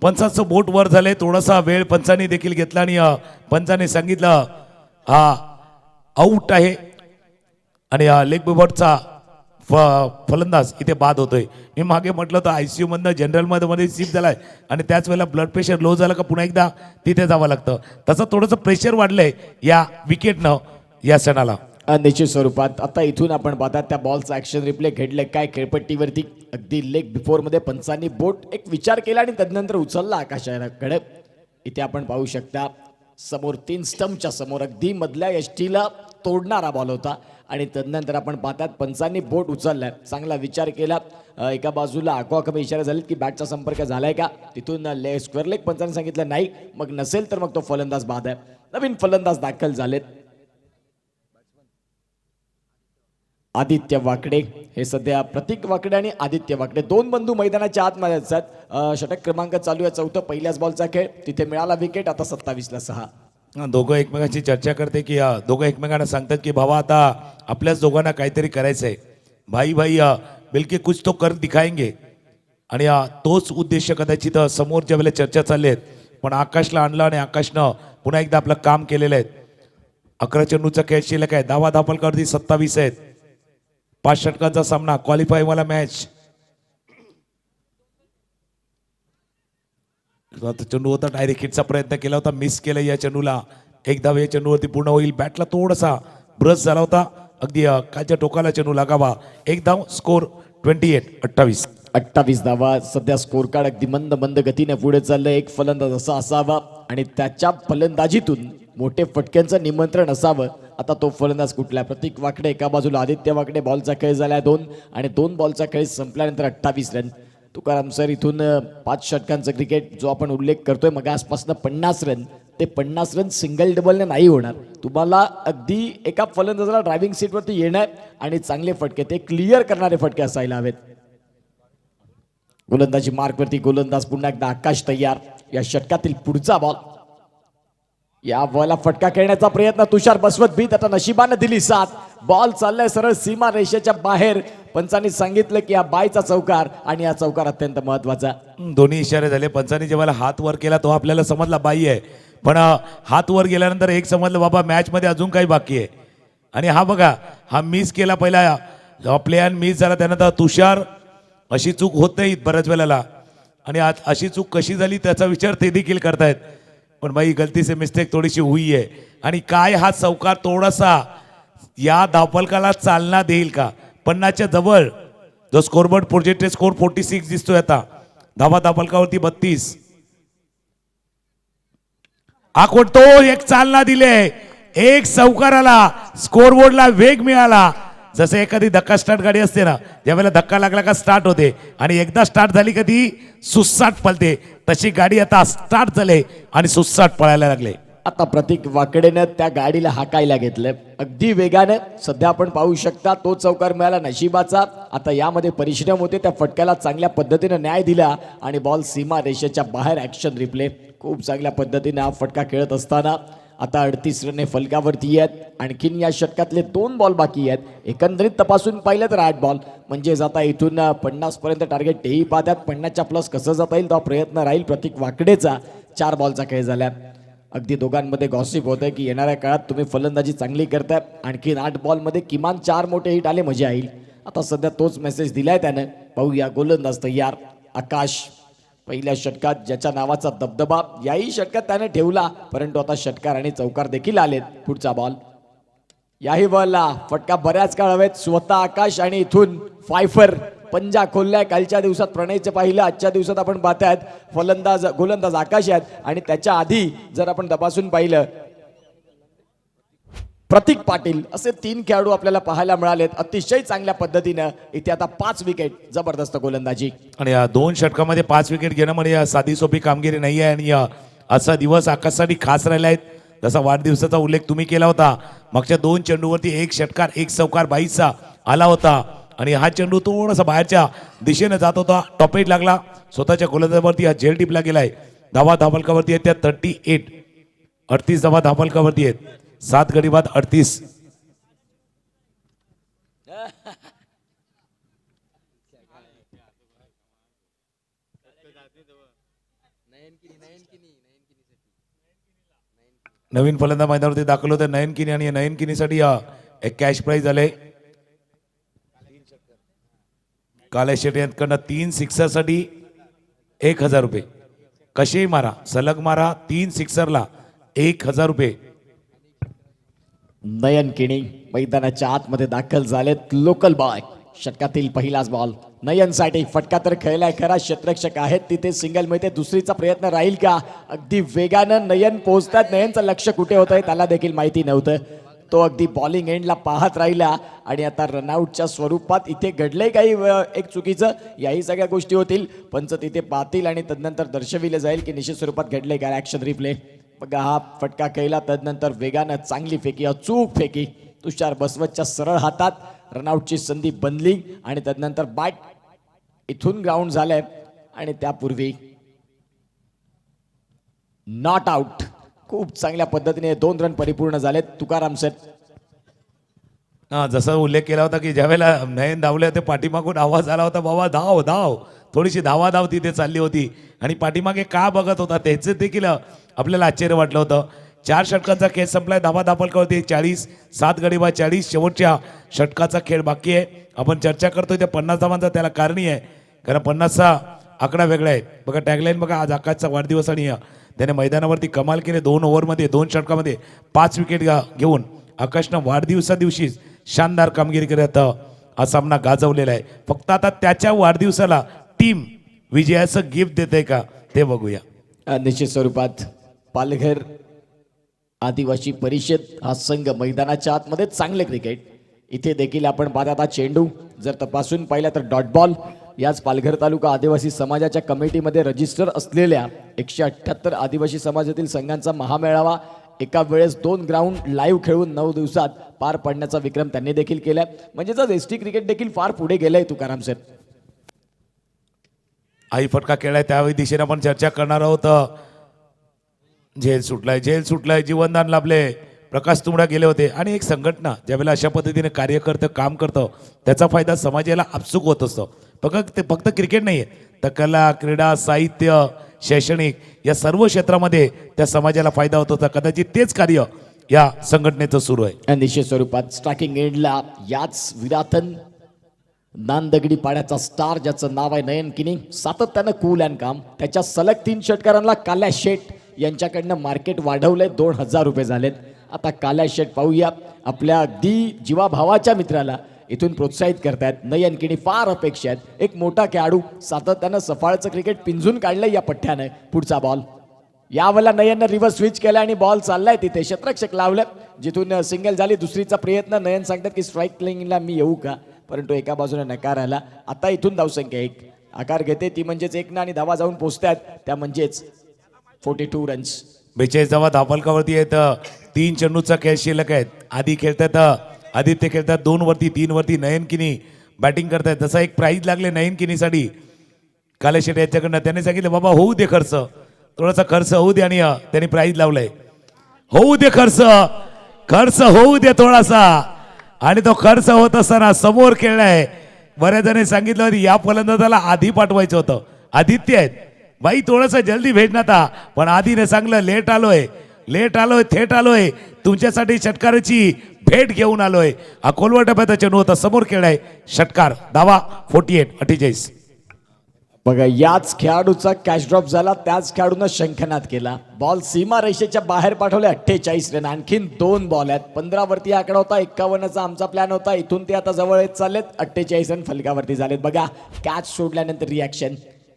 पंचाचं बोट वर झालंय. थोडासा वेळ पंचांनी देखील घेतला आणि पंचाने सांगितलं हा आऊट आहे आणि लेग बिबॉटचा फलंदाज इथे बाद होतोय. मी मागे म्हटलं तर ICU मधनं जनरल मध्ये शिफ्ट झालाय आणि त्याच वेळेला ब्लड प्रेशर लो झालं का पुन्हा एकदा तिथे जावं लागतं. तसं थोडंसं प्रेशर वाढलंय या विकेटनं या क्षणाला. निश्चित स्वरूपात आता इथून आपण पाहतात त्या बॉलचा ऍक्शन रिप्ले घडले काय खेळपट्टीवरती. अगदी लेग बिफोर मध्ये पंचांनी बोट एक विचार केला आणि त्यानंतर उचलला आकाशाकडे. इथे आपण पाहू शकता समोर 3 स्टंपच्या समोर अगदी मधल्या यष्टीला तोडणारा बॉल होता आणि तदनंतर आपण पाहतात पंचांनी बोट उचललाय. चांगला विचार केला. एका बाजूला आकवाकमे इशारे झालेत की बॅटचा संपर्क झालाय का. तिथून स्क्वेअर लेग पंचांनी सांगितलं नाही, मग नसेल तर मग तो फलंदाज बाद आहे. नवीन फलंदाज दाखल झालेत. आदित्य वाकडे हे सध्या प्रतीक वाकडे आणि आदित्य वाकडे 2 बंधू मैदानाच्या आतमध्ये असतात. षटक क्रमांक चालू आहे 4. पहिल्याच बॉलचा खेळ, तिथे मिळाला विकेट. आता 27 ला 6. दोघं एकमेकांची चर्चा करते की दोघं एकमेकांना सांगतात की भावा आता आपल्याच दोघांना काहीतरी करायचंय. भाई बिलकुल कुछ तो कर दिखाएंगे. आणि तोच उद्देश कदाचित समोर ज्या वेळेला चर्चा चालली आहेत. पण आकाशला आणलं आणि आकाशनं पुन्हा एकदा आपलं काम केलेलं आहे. 11 चेंडूचा खेळ शिल्लक आहे. धावा धापलकावरती 27 आहेत. 5 षटकांचा सामना, क्वालिफाय वाला मॅच. चेंडू होता, डायरेक्ट हिटचा प्रयत्न केला होता, मिस केला या चेंडूला. एक धाव या चेंडूवरती पूर्ण होईल. बॅटला थोडासा ब्रश झाला होता, अगदी काच्या टोकाला चेंडू लागावा. एक धाव, स्कोर 28 धावा. सध्या स्कोर कार्ड अगदी मंद गतीने पुढे चाललंय. एक फलंदाज असा असावा आणि त्याच्या फलंदाजीतून मोठे फटक्यांचं निमंत्रण असावं. आता तो फलंदाज कुठला? प्रतीक वाकडे एका बाजूला, आदित्य वाकडे. बॉलचा खेळ झालाय 2 आणि 2 बॉलचा खेळ संपल्यानंतर 28 रन. तुकाराम सर इथून 5 षटकांचं क्रिकेट जो आपण उल्लेख करतोय मग आजपासून 50 रन, ते 50 रन सिंगल डबलने नाही होणार. तुम्हाला अगदी एका फलंदाजाला ड्रायव्हिंग सीटवरती येणार आणि चांगले फटके, ते क्लिअर करणारे फटके असायला हवेत. गोलंदाजी मार्कवरती गोलंदाज पुन्हा एकदा आकाश तयार. या षटकातील पुढचा बॉल, या बॉलला फटका खेळण्याचा प्रयत्न तुषार बसवत बीत. आता नशिबाने दिली साथ. बॉल चाललाय सरळ सीमा रेषेच्या बाहेर. पंचांनी सांगितलं की हा बायचा चौकार आणि हा चौकार अत्यंत महत्वाचा. दोन्ही इशारे झाले. पंचांनी जेव्हा हात वर केला तो आपल्याला समजला बाई आहे, पण हात वर गेल्यानंतर एक समजलं बाबा मॅच मध्ये अजून काही बाकी आहे. आणि हा बघा, हा मिस केला पहिला प्लेयर, मिस झाला. त्यानंतर तुषार, अशी चूक होत नाही बऱ्याच वेळेला. आणि आज अशी चूक कशी झाली त्याचा विचार ते देखील करतायत. पण भाई गलती से मिस्टेक थोडीशी हुई आहे. आणि काय हा चौकार थोडासा या धावफलकाला चालना देईल का? 50च्या जवळ जो स्कोरबोर्ड प्रोजेक्टेड स्कोर 46 दिसतोय आता. धावा धापलकावरती 32. आखोड तो एक चालना दिले, एक चौकाराला स्कोरबोर्डला वेग मिळाला. जसं एखादी धक्का स्टार्ट गाडी असते ना, ज्यावेळेला धक्का लागला का स्टार्ट होते आणि एकदा स्टार्ट झाली का ती सुसाट पळते, तशी गाडी आता स्टार्ट झाले आणि सुसाट पळायला लागले. आता प्रतीक वाकडेनं त्या गाडीला हाकायला घेतलं अगदी वेगानं. सध्या आपण पाहू शकता तो चौकार मिळाला नशिबाचा. आता यामध्ये परिश्रम होते, त्या फटक्याला चांगल्या पद्धतीनं न्याय दिला आणि बॉल सीमा रेषेच्या बाहेर. Action replay. खूप चांगल्या पद्धतीने हा फटका खेळत असताना आता 38 रन फलकावरती आहेत. आणखीन या षटकातले 2 बॉल बाकी आहेत. एकंदरीत तपासून पाहिलं तर 8 बॉल म्हणजेच आता इथून 50 पर्यंत टार्गेट तेही पाहतात. 50च्या प्लस कसं जाता येईल तो प्रयत्न राहील प्रतीक वाकडेचा. 4 बॉलचा खेळ झाला. अगदी दोघांमध्ये गॉसिप होत आहे की येणाऱ्या काळात तुम्ही फलंदाजी चांगली करताय, आणखीन 8 बॉलमध्ये किमान 4 मोठे हिट आले मजा येईल. आता सध्या तोच मेसेज दिलाय त्यानं. पाहूया गोलंदाज तयार आकाश. पहिल्या षटकात ज्याच्या नावाचा दबदबा याही षटकात त्याने ठेवला, परंतु आता षटकार आणि चौकार देखील आलेत. पुढचा बॉल. याही बॉलला फटका बऱ्याच काळ हवेत. स्वतः आकाश आणि इथून फायफर पंजा खोललाय. कालच्या दिवसात प्रणयचं पाहिलं, आजच्या दिवसात आपण पाहतायत फलंदाज गोलंदाज आकाश आहेत. आणि त्याच्या आधी जर आपण तपासून पाहिलं प्रतीक पाटील, असे 3 खेळाडू आपल्याला पाहायला मिळालेत अतिशय चांगल्या पद्धतीनं. इथे आता 5 विकेट. जबरदस्त गोलंदाजी. आणि या 2 षटकामध्ये 5 विकेट घेणं म्हणजे या साधी सोपी कामगिरी नाही आहे. आणि या असा दिवस आकाशसाठी खास राहिला आहे. जसा वाढदिवसाचा उल्लेख तुम्ही केला होता, मागच्या 2 चेंडूवरती 1 षटकार 1 चौकार 22चा आला होता. आणि हा चेंडू थोडासा बाहेरच्या दिशेने जात होता, टॉपेट लागला. स्वतःच्या गोलंदाजावरती हा झेल टिपला गेलाय. धावा धापलकावरती आहेत त्या 38. 38 धावा धापलकावरती आहेत. 7 गडी बाद 38. नवीन फलंदाज मैदानावरती दाखल होते नयन किनी, आणि नयन किनीसाठी एक कॅश प्राइज आले. काले शेट्टी यांच्याकडनं 3 सिक्सरसाठी 1000 रुपये. कसेही मारा, सलग मारा, 3 सिक्सरला 1000 रुपये. नयन किणी मैदानाच्या आतमध्ये दाखल झालेत. Local boy. षटकातील पहिलाच बॉल नयनसाठी. फटका तर खेळलाय खरा, क्षेत्ररक्षक आहेत तिथे, सिंगल मिळते. दुसरीचा प्रयत्न राहील का? अगदी वेगानं नयन पोहोचतात. नयनचं लक्ष कुठे होत आहे त्याला देखील माहिती नव्हतं. तो अगदी बॉलिंग एंडला पाहत राहिला. आणि आता रनआउटच्या स्वरूपात इथे घडलंय काही एक चुकीचं. याही सगळ्या गोष्टी होतील, पंच तिथे पाहतील आणि तदनंतर दर्शविले जाईल की निश्चित स्वरूपात घडलंय काय. Action replay. बघा हा फटका खेळला, तदनंतर वेगानं चांगली फेकी, अचूक फेकी तुषार बसवतच्या सरळ हातात. रनआउटची संधी बनली आणि तदनंतर बॅट इथून ग्राउंड झालंय. आणि त्यापूर्वी नॉट आउट. खूप चांगल्या पद्धतीने 2 रन परिपूर्ण झालेत. तुकाराम सर. जसा उल्लेख केला होता की ज्यावेळेला नयन धावले होते, पाठीमागून आवाज आला होता, बाबा धाव धाव. थोडीशी धावाधाव तिथे चालली होती आणि पाठीमागे का बघत होता त्याचं देखील आपल्याला आश्चर्य वाटलं होतं. 4 षटकांचा खेळ संपलाय. धावा धापलकावरती 40. 7 गडी बाद 40. शेवटच्या षटकाचा खेळ बाकी आहे. आपण चर्चा करतोय त्या 50 धावांचा, त्याला कारणी आहे कारण 50चा आकडा वेगळा आहे. बघा टॅगलाईन बघा, आज आकाशचा वाढदिवस आणि त्याने मैदानावरती कमाल केले. 2 ओव्हरमध्ये 2 षटकामध्ये 5 विकेट घेऊन आकाशनं वाढदिवसा दिवशी शानदार कामगिरी करत हा सामना गाजवलेला आहे. फक्त आता त्याच्या वाढदिवसाला टीम विजयाचं गिफ्ट देते का ते बघूया. निश्चित स्वरूपात पालघर आदिवासी परिषद हा संघ मैदानाच्या आतमध्ये चांगले क्रिकेट. इथे देखील आपण पाहता आता चेंडू जर तपासून पाहिला तर डॉट बॉल. याच पालघर तालुका आदिवासी समाजाच्या कमिटीमध्ये रजिस्टर असलेल्या 178 आदिवासी समाजातील संघांचा महामेळावा एका वेळेस 2 ग्राउंड लाईव्ह खेळून 9 दिवसात पार पाडण्याचा विक्रम त्यांनी देखील केलाय. म्हणजेच एसटी क्रिकेट देखील फार पुढे गेलंय. तुकाराम सर. आई फटका खेळलाय त्यावेळी दिशेने आपण चर्चा करणार आहोत. झेल सुटलाय जीवनदान लाभले. प्रकाश तुंबडा गेले होते. आणि एक संघटना ज्यावेळेला अशा पद्धतीने कार्य करतं, काम करतं, त्याचा फायदा समाजाला आपसूक होत असतो. फक्त क्रिकेट नाही आहे, तर कला, क्रीडा, साहित्य, शैक्षणिक या सर्व क्षेत्रामध्ये त्या समाजाला फायदा होत होता. कदाचित तेच कार्य या संघटनेचं सुरू आहे. निश्चित स्वरूपात स्ट्रायकिंग एंडला याच विराथन नांदगडी पाड्याचा स्टार ज्याचं नाव आहे नयन किनी, सातत्यानं कूल अँड काम. त्याच्या सलग 3 षटकारांना काल्या शेट यांच्याकडनं मार्केट वाढवलंय. 2000 रुपये झालेत. आता काल्या शेट पाहूया आपल्या अगदी जीवाभावाच्या मित्राला. इथून प्रोत्साहित करतायत. नयन किणी फार अपेक्षा आहेत. एक मोठा खेळाडू सातत्यानं सफाळचं क्रिकेट पिंजून काढलंय या पठ्ठ्यानं. पुढचा बॉल यावेळेला नयननं रिव्हर्स स्विच केला आणि बॉल चाललाय तिथे. क्षेत्ररक्षक लावलं जिथून सिंगल झाली. दुसरीचा प्रयत्न. नयन सांगतात की स्ट्राईक लाईनला मी येऊ का, परंतु एका बाजूने नकार आला. आता इथून धावसंख्या 1 आकार घेते, ती म्हणजेच 1 आणि धावा जाऊन पोहोचतात त्या म्हणजेच 42 रन्स. 42 धावा धावफलकावरती आहेत. 3 चेंडूचा खेळ शिल्लक आहेत. आधी खेळतात आदित्य खेळतात 2 वरती 3 वरती. नयन किनी बॅटिंग करतायत. जसा एक प्राईज लागले नयन किनीसाठी काले शेट्टी याच्याकडनं. त्याने सांगितलं बाबा होऊ दे खर्च, थोडासा खर्च होऊ दे, आणि त्यांनी प्राईज लावलाय. होऊ दे खर्च, खर्च होऊ दे थोडासा. आणि तो खर्च होत असताना समोर खेळलाय. बऱ्याच जणांनी सांगितलं होतं या फलंदाजाला आधी पाठवायचं होतं. आदित्य आहेत बाई, थोडंसं जल्दी भेटणार था, पण आधीने सांगलं लेट आलोय थेट आलोय, तुमच्यासाठी षटकाराची भेट घेऊन आलोय. हा खोलवर टप्प्याचा चेंडू होता, समोर खेळाय षटकार. धावा 48. बघा याच खेळाडूचा कॅच ड्रॉप झाला, त्याच खेळाडूनं शंखनाद केला. बॉल सीमा रेषेच्या बाहेर पाठवले. 48 रन. आणखीन 2 बॉल आहेत. 15 वरती आकडा होता. 51चा आमचा प्लॅन होता. इथून ते आता जवळ येत चाललेत. 48 रन फलकावरती झालेत. बघा कॅच सोडल्यानंतर रिॲक्शन.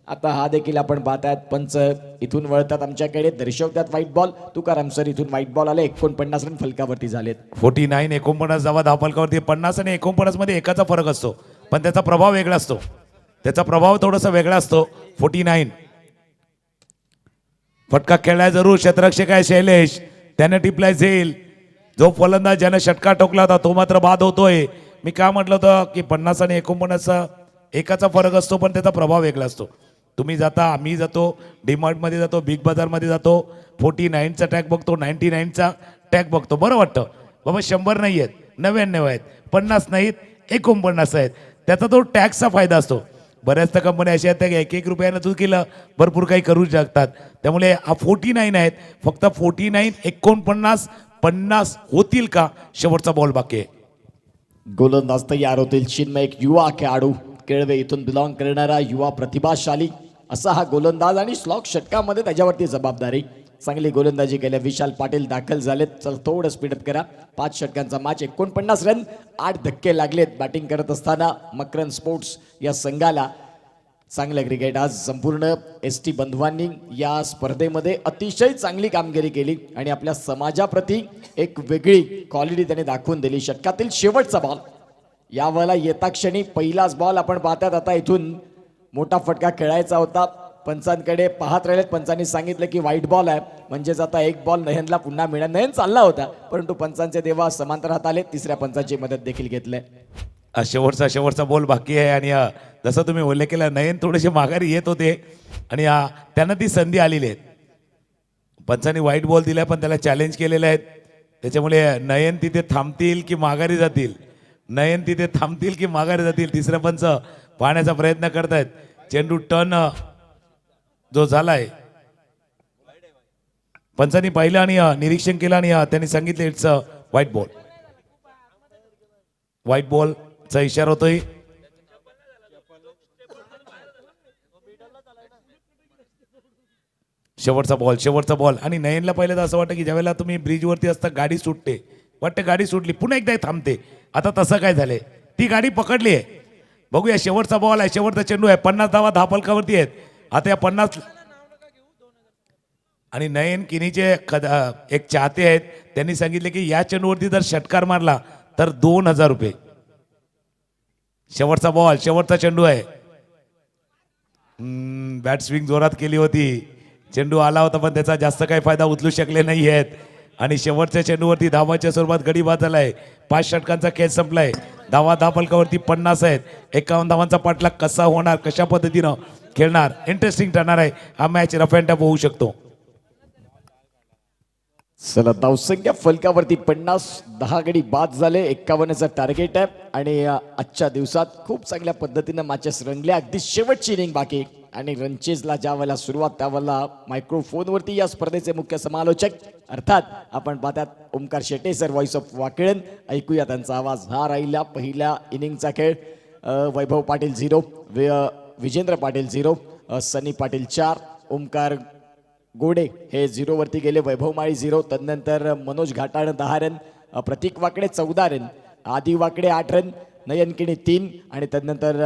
आता हा देखील आपण पाहतायत. पंच इथून वळतात आमच्याकडे, दर्शवतात व्हाईट बॉल. तुकाराम सर इथून व्हाईट बॉल आले. 49 रन फलकावरती झालेत. 49 49 धावा धावफलकावरती. 50 आणि 49 मध्ये एकाचा फरक असतो, पण त्याचा प्रभाव वेगळा असतो. त्याचा प्रभाव थोडासा वेगळा असतो. 49 फटका खेळलाय जरूर. क्षेत्ररक्षक आहे शैलेश, त्याने टिपलाय झेल. जो फलंदाज ज्याने षटकार ठोकला होता तो मात्र बाद होतोय. मी काय म्हटलं होतं की 50 आणि 49 एकाचा फरक असतो, पण त्याचा प्रभाव वेगळा असतो. तुम्ही जाता, आम्ही जातो, डीमार्टमध्ये जातो, बिग बाजारमध्ये जातो, 49चा टॅग बघतो, 99चा टॅग बघतो. बरं वाटतं बाबा 100 नाही आहेत, 99 आहेत, 50 नाहीत, 49 आहेत. त्याचा तो टॅक्सचा फायदा असतो. बऱ्याचशा कंपन्या अशा आहेत त्या 1-1 रुपयानं तू केलं भरपूर काही करू शकतात. त्यामुळे हा 49 आहेत. फक्त 49 49 50 होतील का, शेवटचा बॉल बाकी आहे. गोलंदाज तयार होतील. चिन्मय एक युवा खेळाडू, केळवे इथून बिलॉंग करणारा युवा प्रतिभाशाली असा हा गोलंदाज, आणि स्लॉक षटकामध्ये त्याच्यावरती जबाबदारी. चांगली गोलंदाजी केल्या. विशाल पाटील दाखल झालेत. चल थोडं स्पीडअप करा. 5 षटकांचा मॅच, 49 रन, 8 धक्के लागलेत बॅटिंग करत असताना मकरंद स्पोर्ट्स या संघाला. चांगलं क्रिकेट आज संपूर्ण ST बंधवांनी या स्पर्धेमध्ये अतिशय चांगली कामगिरी केली आणि आपल्या समाजाप्रती एक वेगळी क्वालिटी त्यांनी दाखवून दिली. षटकातील शेवटचा बॉल यावेळेला येता क्षणी पहिलाच बॉल आपण पाहतात. आता इथून मोठा फटका खेळायचा होता. पंचांकडे पाहत राहिलेत. पंचांनी सांगितलं की व्हाईट बॉल आहे, म्हणजेच आता 1 बॉल नयनला पुन्हा मिळणार. नयन चालला होता, परंतु पंचांचे देवा समांतर हात आले. तिसऱ्या पंचांची मदत देखील घेतलंय. शेवटचा बॉल बाकी आहे. आणि जसं तुम्ही उल्लेख केला, नयन थोडेसे माघारी येत होते आणि त्यांना ती संधी आलेली आहे. पंचांनी व्हाईट बॉल दिला, पण त्याला चॅलेंज केलेलं आहे. त्याच्यामुळे नयन तिथे थांबतील की माघारी जातील, नयन तिथे थांबतील की माघारी जातील, तिसरा पंच पाहण्याचा प्रयत्न करतायत. चेंडू टर्न जो झालाय पंचांनी पाहिलं आणि निरीक्षण केलं आणि त्यांनी सांगितलं इट्स व्हाईट बॉल. व्हाईट बॉलचा इशारा होतोय. शेवटचा बॉल आणि नयनला पहिलं तर असं वाटतं की ज्यावेळेला तुम्ही ब्रिजवरती असता गाडी सुटते, वाटतं गाडी सुटली, पुन्हा एकदा थांबते. आता तसं काय झालंय, ती गाडी पकडली आहे. बघूया, शेवटचा बॉल आहे, शेवटचा चेंडू आहे. 50 धावा धावफलकावरती आहेत. आता या 50 आणि नयन किनीचे एक चाहते आहेत, त्यांनी सांगितले की या चेंडूवरती जर षटकार मारला तर 2000 रुपये. शेवटचा बॉल, शेवटचा चेंडू आहे. बॅट स्विंग जोरात केली होती, चेंडू आला होता, पण त्याचा जास्त काही फायदा उचलू शकले नाही आहेत. आणि शेवटच्या चेंडूवरती धावाच्या स्वरूपात गडी बाद झालाय. 5 षटकांचा खेळ संपलाय. धावा धावफलकावरती 50 आहेत. 51 धावांचा पाठलाग कसा होणार, कशा पद्धतीनं खेळणार, इंटरेस्टिंग ठरणार आहे. हा मॅच रफ अँड टफ होऊ शकतो. चला, धावसंख्या फलकावरती 50, 10 गडी बाद झाले. 51चं टार्गेट आहे आणि आजच्या दिवसात खूप चांगल्या पद्धतीनं मॅचेस रंगल्या. अगदी शेवटची इनिंग बाकी आणि रनचेजला ज्या वेळेला सुरुवात त्यावेळेला मायक्रोफोनवरती या स्पर्धेचे मुख्य समालोचक अर्थात आपण पाहतात Omkar Shete sir, voice of वाकेळन. ऐकूया त्यांचा आवाज. हा राहिला पहिल्या इनिंगचा खेळ. वैभव पाटील 0, विजेंद्र पाटील 0, सनी पाटील 4, ओमकार गोडे हे 0 वरती गेले. वैभव माळी 0. तदनंतर मनोज घाटाळ 10 रन, प्रतीक वाकडे 14 रन, आदी वाकडे 8 रन, नयनकिणी 3 आणि त्यानंतर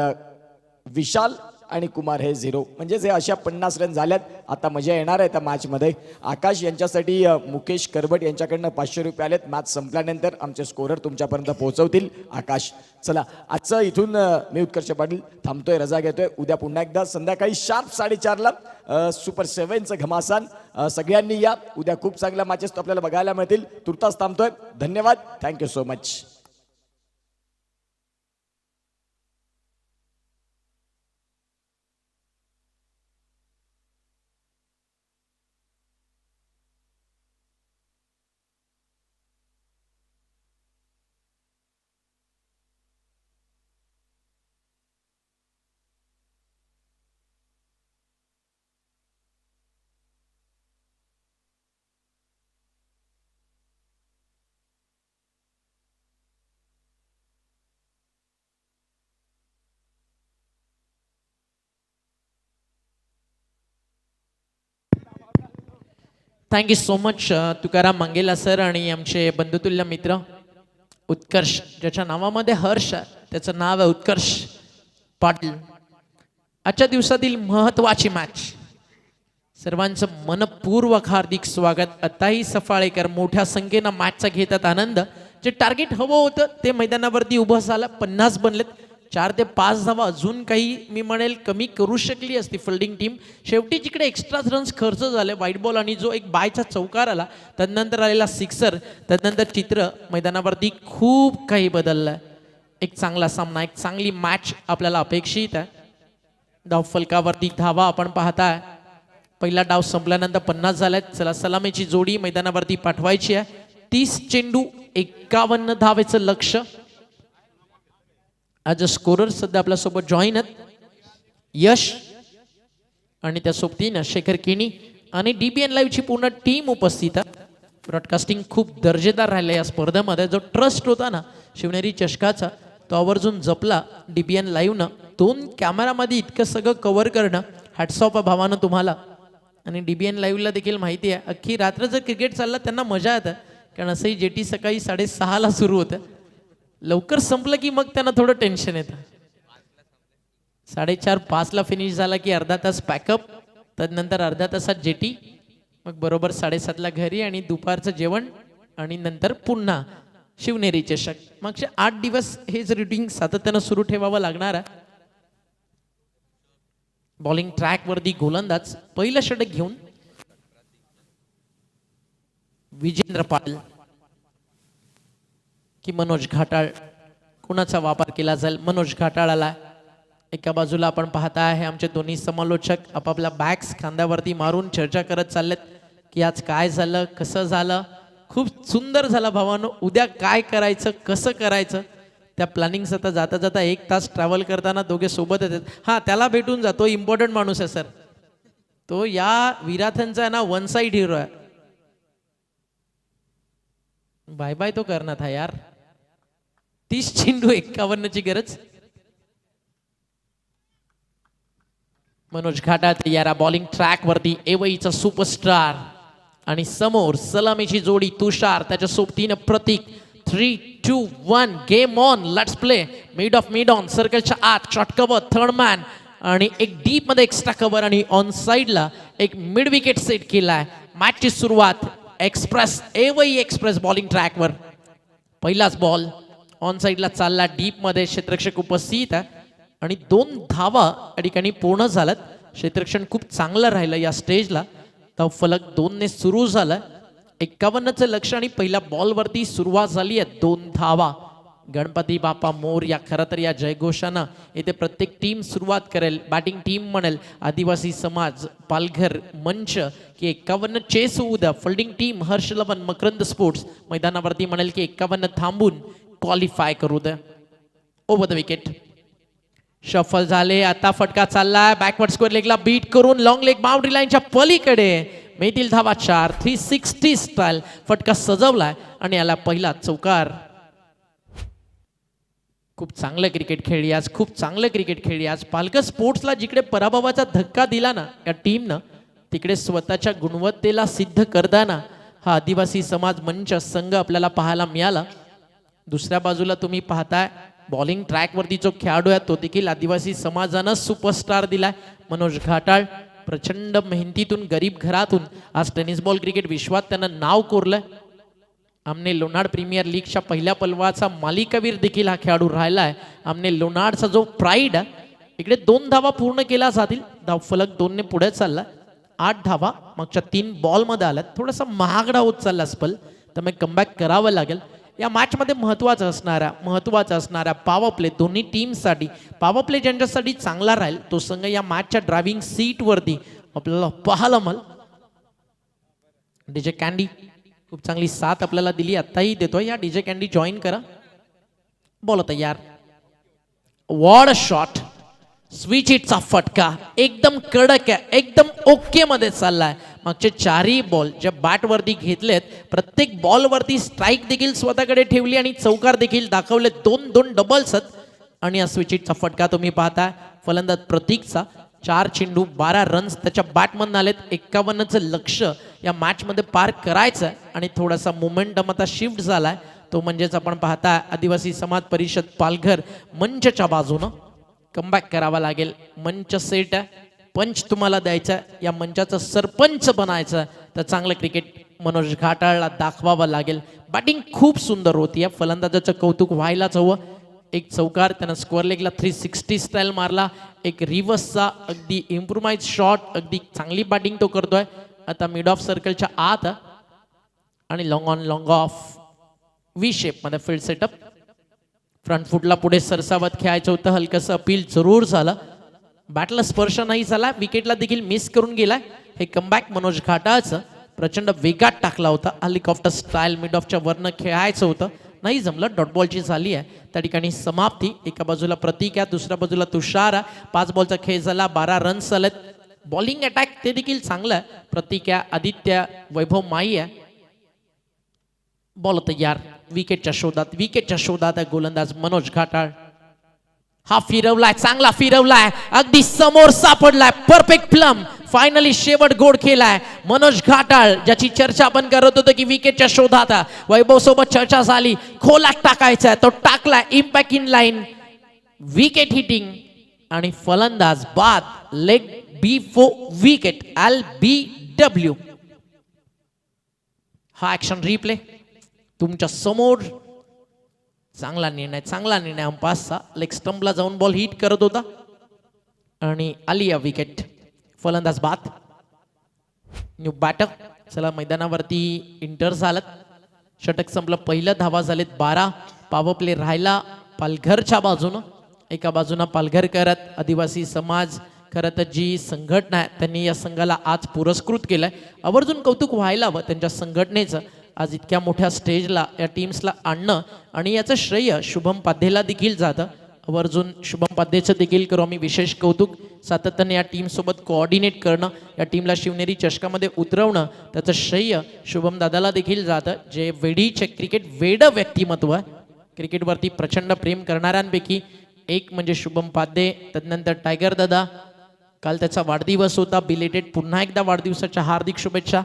विशाल आणि कुमार हे 0. म्हणजेच हे अशा 50 रन झाल्यात. आता मजा येणार आहे त्या मॅचमध्ये. आकाश यांच्यासाठी मुकेश करबट यांच्याकडनं 500 रुपये आलेत. मॅच संपल्यानंतर आमचे स्कोरर तुमच्यापर्यंत पोहोचवतील. आकाश, चला आजचं इथून मी उत्कर्ष पाटील थांबतोय, रजा घेतोय. उद्या पुन्हा एकदा संध्याकाळी शार्प 4:30ला सुपर 7चं घमासान. सगळ्यांनी या. उद्या खूप चांगल्या मॅचेस आपल्याला बघायला मिळतील. तुर्तास थांबतोय. धन्यवाद. Thank you so much. Thank you so much Tukaram Mangela sir आणि आमचे बंधुतुल्य मित्र उत्कर्ष, ज्याच्या नावामध्ये हर्ष आहे त्याचं नाव आहे उत्कर्ष पाटील. आजच्या दिवसातील महत्त्वाची मॅच, सर्वांचं मनपूर्वक हार्दिक स्वागत. आताही सफाळेकर मोठ्या संख्येनं मॅचचा घेतात आनंद. जे टार्गेट हवं होतं ते मैदानावरती उभं झालं. 50 बनलेत. 4 ते 5 धावा अजून काही मी म्हणेल कमी करू शकली असती फिल्डिंग टीम. शेवटी जिकडे एक्स्ट्रा रन्स खर्च झाले, व्हाईट बॉल आणि जो एक बायचा चौकार आला, त्यानंतर आलेला सिक्सर, त्यानंतर चित्र मैदानावरती खूप काही बदललं आहे. एक चांगला सामना, एक चांगली मॅच आपल्याला अपेक्षित आहे. धाव फलकावरती धावा आपण पाहताय. पहिला डाव संपल्यानंतर 50 झाल्यात. चला सलामीची जोडी मैदानावरती पाठवायची आहे. 30 चेंडू 51 धावेचं लक्ष. आज स्कोरर सध्या आपल्यासोबत जॉईन आहेत यश आणि त्या सोबतीनं शेखर किणी आणि DBN लाईव्हची पूर्ण टीम उपस्थित आहे. ब्रॉडकास्टिंग खूप दर्जेदार राहिलं या स्पर्धेमध्ये. जो ट्रस्ट होता ना शिवनेरी चषकाचा, तो आवर्जून जपला DBN लाईव्हनं. 2 कॅमेरामध्ये इतकं सगळं कव्हर करणं हॅट्स ऑफ भावानं तुम्हाला. आणि DBN लाईव्हला देखील माहिती आहे अख्खी रात्र जर क्रिकेट चाललं त्यांना मजा येतं, कारण असंही जेटी सकाळी 6:30ला सुरू होतं. लवकर संपलं की मग त्यांना थोडं टेन्शन येतं. 4:30-5ला फिनिश झाला की अर्धा तास पॅकअप, त्यानंतर अर्ध्या तासात जेटी, मग बरोबर 7:30ला घरी आणि दुपारचं जेवण आणि नंतर पुन्हा शिवनेरी चषक. मागचे 8 दिवस हेच रुटीन सातत्यानं सुरू ठेवावं लागणार आहे. बॉलिंग ट्रॅकवरती गोलंदाज पहिलं षटक घेऊन विजेंद्र पाटील की मनोज घाटाळ, कुणाचा वापर केला जाईल. मनोज घाटाळाला एका बाजूला आपण पाहता आहे आमचे दोन्ही समालोचक आपापल्या बॅग्स खांद्यावरती मारून चर्चा करत चाललेत की आज काय झालं, कसं झालं. खूप सुंदर झालं भावानो. उद्या काय करायचं, कसं करायचं, त्या प्लॅनिंग्स आता जाता जाता 1 तास ट्रॅव्हल करताना दोघे सोबत येतात. हां, त्याला भेटून जातो, इम्पॉर्टंट माणूस आहे सर तो. या विराथांचा आहे ना वन साइड हिरो आहे. बाय बाय तो करणार था यार. 30 चेंडू 51ची गरज. मनोज घाटाळ तयार बॉलिंग ट्रॅक वरती. एवईचा सुपरस्टार आणि समोर सलामीची जोडी तुषार, त्याच्या सोबतीनं प्रतीक. 3, 2, 1 game on. Let's play. Mid of mid on सर्कलच्या आत शॉर्ट कव्हर, थर्ड मॅन आणि एक डीप मध्ये एक्स्ट्रा कव्हर आणि ऑन साइडला एक मिड विकेट सेट केलाय. मॅचची सुरुवात एक्सप्रेस, एवई एक्सप्रेस बॉलिंग ट्रॅकवर. पहिलाच बॉल ऑन साइडला चालला, डीप मध्ये क्षेत्ररक्षक उपस्थित आहे आणि 2 धावा या ठिकाणी पूर्ण झाल्यात. क्षेत्ररक्षण खूप चांगलं राहिलं या स्टेजला. धाव फलक 2ने सुरू झालाय. 51चं लक्ष आणि पहिल्या बॉलवरती सुरुवात झाली आहे. 2 धावा. गणपती बाप्पा मोरया. खरं तर या जयघोषानं येथे प्रत्येक टीम सुरुवात करेल. बॅटिंग टीम म्हणेल आदिवासी समाज, पालघर मंच की 51 चेस होऊ द्या. फिल्डिंग टीम हर्षलवन मकरंद स्पोर्ट्स मैदानावरती म्हणेल की 51 थांबून क्वालिफाय करू द्या. Over the wicket. शफल झाले. आता फटका चाललाय बॅकवर्ड स्क्वेअर लेगला बीट करून लॉंग लेग बाउंड्री लाईनच्या पलीकडे मिळतील धावा 4. 360 स्टाईल फटका सजवलाय आणि याला पहिला चौकार. खूप चांगलं क्रिकेट खेळली आज, खूप चांगलं क्रिकेट खेळली आज. पालघर स्पोर्ट्सला जिकडे पराभवाचा धक्का दिला ना या टीमनं, तिकडे स्वतःच्या गुणवत्तेला सिद्ध करताना हा आदिवासी समाज मंच संघ आपल्याला पाहायला मिळाला. दुसऱ्या बाजूला तुम्ही पाहताय बॉलिंग ट्रॅकवरती जो खेळाडू आहे तो देखील आदिवासी समाजानं सुपरस्टार दिलाय. मनोज घाटाळ प्रचंड मेहनतीतून गरीब घरातून आज टेनिस बॉल क्रिकेट विश्वात त्यानं नाव कोरलंय. आमने लोणाड प्रीमियर लीगच्या पहिल्या पलवाचा मालिकावीर देखील हा खेळाडू राहिलाय. आमने लोणाडचा जो प्राईड आहे इकडे 2 धावा पूर्ण केला जातील. धावफलक 2ने पुढे चालला. 8 धावा मागच्या 3 बॉलमध्ये आल्यात. थोडासा महागडा होत चालला स्पल, त्यामुळे कमबॅक करावं लागेल. या मॅचमध्ये महत्त्वाचा असणारा पॉवर प्ले दोन्ही टीमसाठी. पॉवर प्ले ज्यांच्यासाठी चांगला राहील तो संघ या मॅचच्या ड्रायव्हिंग सीटवरती आपल्याला पाहायला मिळेल. डीजे कॅन्डी खूप चांगली साथ आपल्याला दिली, आत्ताही देतोय. या डीजे कॅन्डी जॉईन करा. बॉल तयार. What a shot. स्विच हिटचा फटका एकदम कडक आहे, एकदम ओके मध्ये चाललाय. मागचे 4ही बॉल ज्या बॅटवरती घेतलेत प्रत्येक बॉलवरती स्ट्राईक देखील स्वतःकडे ठेवली आणि चौकार देखील दाखवले. 2-2 डबल्स आणि हा स्विच हिटचा फटका तुम्ही पाहताय. फलंदाज प्रतीकचा 4 चेंडू 12 रन्स त्याच्या बॅटमधून आलेत. 51चं लक्ष या मॅचमध्ये पार करायचं आणि थोडासा मोमेंटम आता शिफ्ट झालाय. तो म्हणजेच आपण पाहताय आदिवासी समाज परिषद पालघर मंचच्या बाजूनं कमबॅक करावा लागेल. मंच सेट आहे, पंच तुम्हाला द्यायचा आहे. या मंचाचं सरपंच बनायचं तर चांगलं क्रिकेट मनोज घाटाळला दाखवावं लागेल. बॅटिंग खूप सुंदर होती. या फलंदाजाचं कौतुक व्हायलाच हवं. एक चौकार त्यानं स्क्वेअर लेगला 360 स्टाईल मारला. एक रिव्हर्सचा अगदी इम्प्रुव्हाइज शॉट, अगदी चांगली बॅटिंग तो करतोय. आता मिड ऑफ सर्कलच्या आत आणि long on long of V shape मध्ये फील्ड सेटअप. फ्रंट फुटला पुढे सरसावत खेळायचं होतं. हलकंसं अपील जरूर झालं. बॅटला स्पर्श नाही झाला. विकेटला देखील मिस करून गेलाय. हे कमबॅक मनोज घाटाळचं प्रचंड वेगात टाकला होता. हेलिकॉप्टर स्टाईल मिड ऑफच्या वरनं खेळायचं होतं, नाही जमलं. डॉट बॉलची झाली आहे त्या ठिकाणी समाप्ती. एका बाजूला प्रतीक आहे, दुसऱ्या बाजूला तुषार आहे. 5 बॉलचा खेळ झाला, 12 रन्स आलेत. बॉलिंग अटॅक ते देखील चांगलं आहे. प्रतीक आहे, आदित्य, वैभव माई आहे. बॉल तयार. विकेटच्या शोधात आहे गोलंदाज मनोज घाटाळ. हा फिरवलाय, चांगला फिरवलाय, अगदी समोर सापडलाय. Perfect plum. फायनली शेवट गोड केलाय मनोज घाटाळ, ज्याची चर्चा आपण करत होतो की विकेटच्या शोधात. वैभव सोबत चर्चा झाली, खोलात टाकायचा तो टाकलाय. Impact in line, wicket hitting आणि फलंदाज बाद. Leg before wicket, LBW. हा ऍक्शन रिप्ले तुमच्या समोर. चांगला निर्णय अंपासचा. लेग स्टंपला जाऊन बॉल हिट करत होता आणि आली या विकेट. फलंदाज बाद. New batter. चला मैदानावरती इंटर झालं. षटक संपलं. पहिलं धावा झालेत 12. पॉवर प्ले राहिला पालघरच्या बाजूनं. एका बाजूनं पालघर करत आदिवासी समाज खरं तर जी संघटना आहे त्यांनी या संघाला आज पुरस्कृत केलंय. आवर्जून कौतुक व्हायला हवं त्यांच्या संघटनेचं. आज इतक्या मोठ्या स्टेजला या टीम्सला आणणं आणि याचं श्रेय शुभम पाध्येला देखील जातं. आवर्जून शुभम पाध्येचं देखील करू आम्ही विशेष कौतुक. सातत्याने या टीमसोबत कोऑर्डिनेट करणं, या टीमला शिवनेरी चषकामध्ये उतरवणं, त्याचं श्रेय शुभम दादाला देखील जातं, जे वेडीचे क्रिकेट वेडं व्यक्तिमत्व आहे. क्रिकेटवरती प्रचंड प्रेम करणाऱ्यांपैकी एक म्हणजे शुभम पाध्ये. तदनंतर टायगर दादा. काल त्याचा वाढदिवस होता. बिलेटेड पुन्हा एकदा वाढदिवसाच्या हार्दिक शुभेच्छा.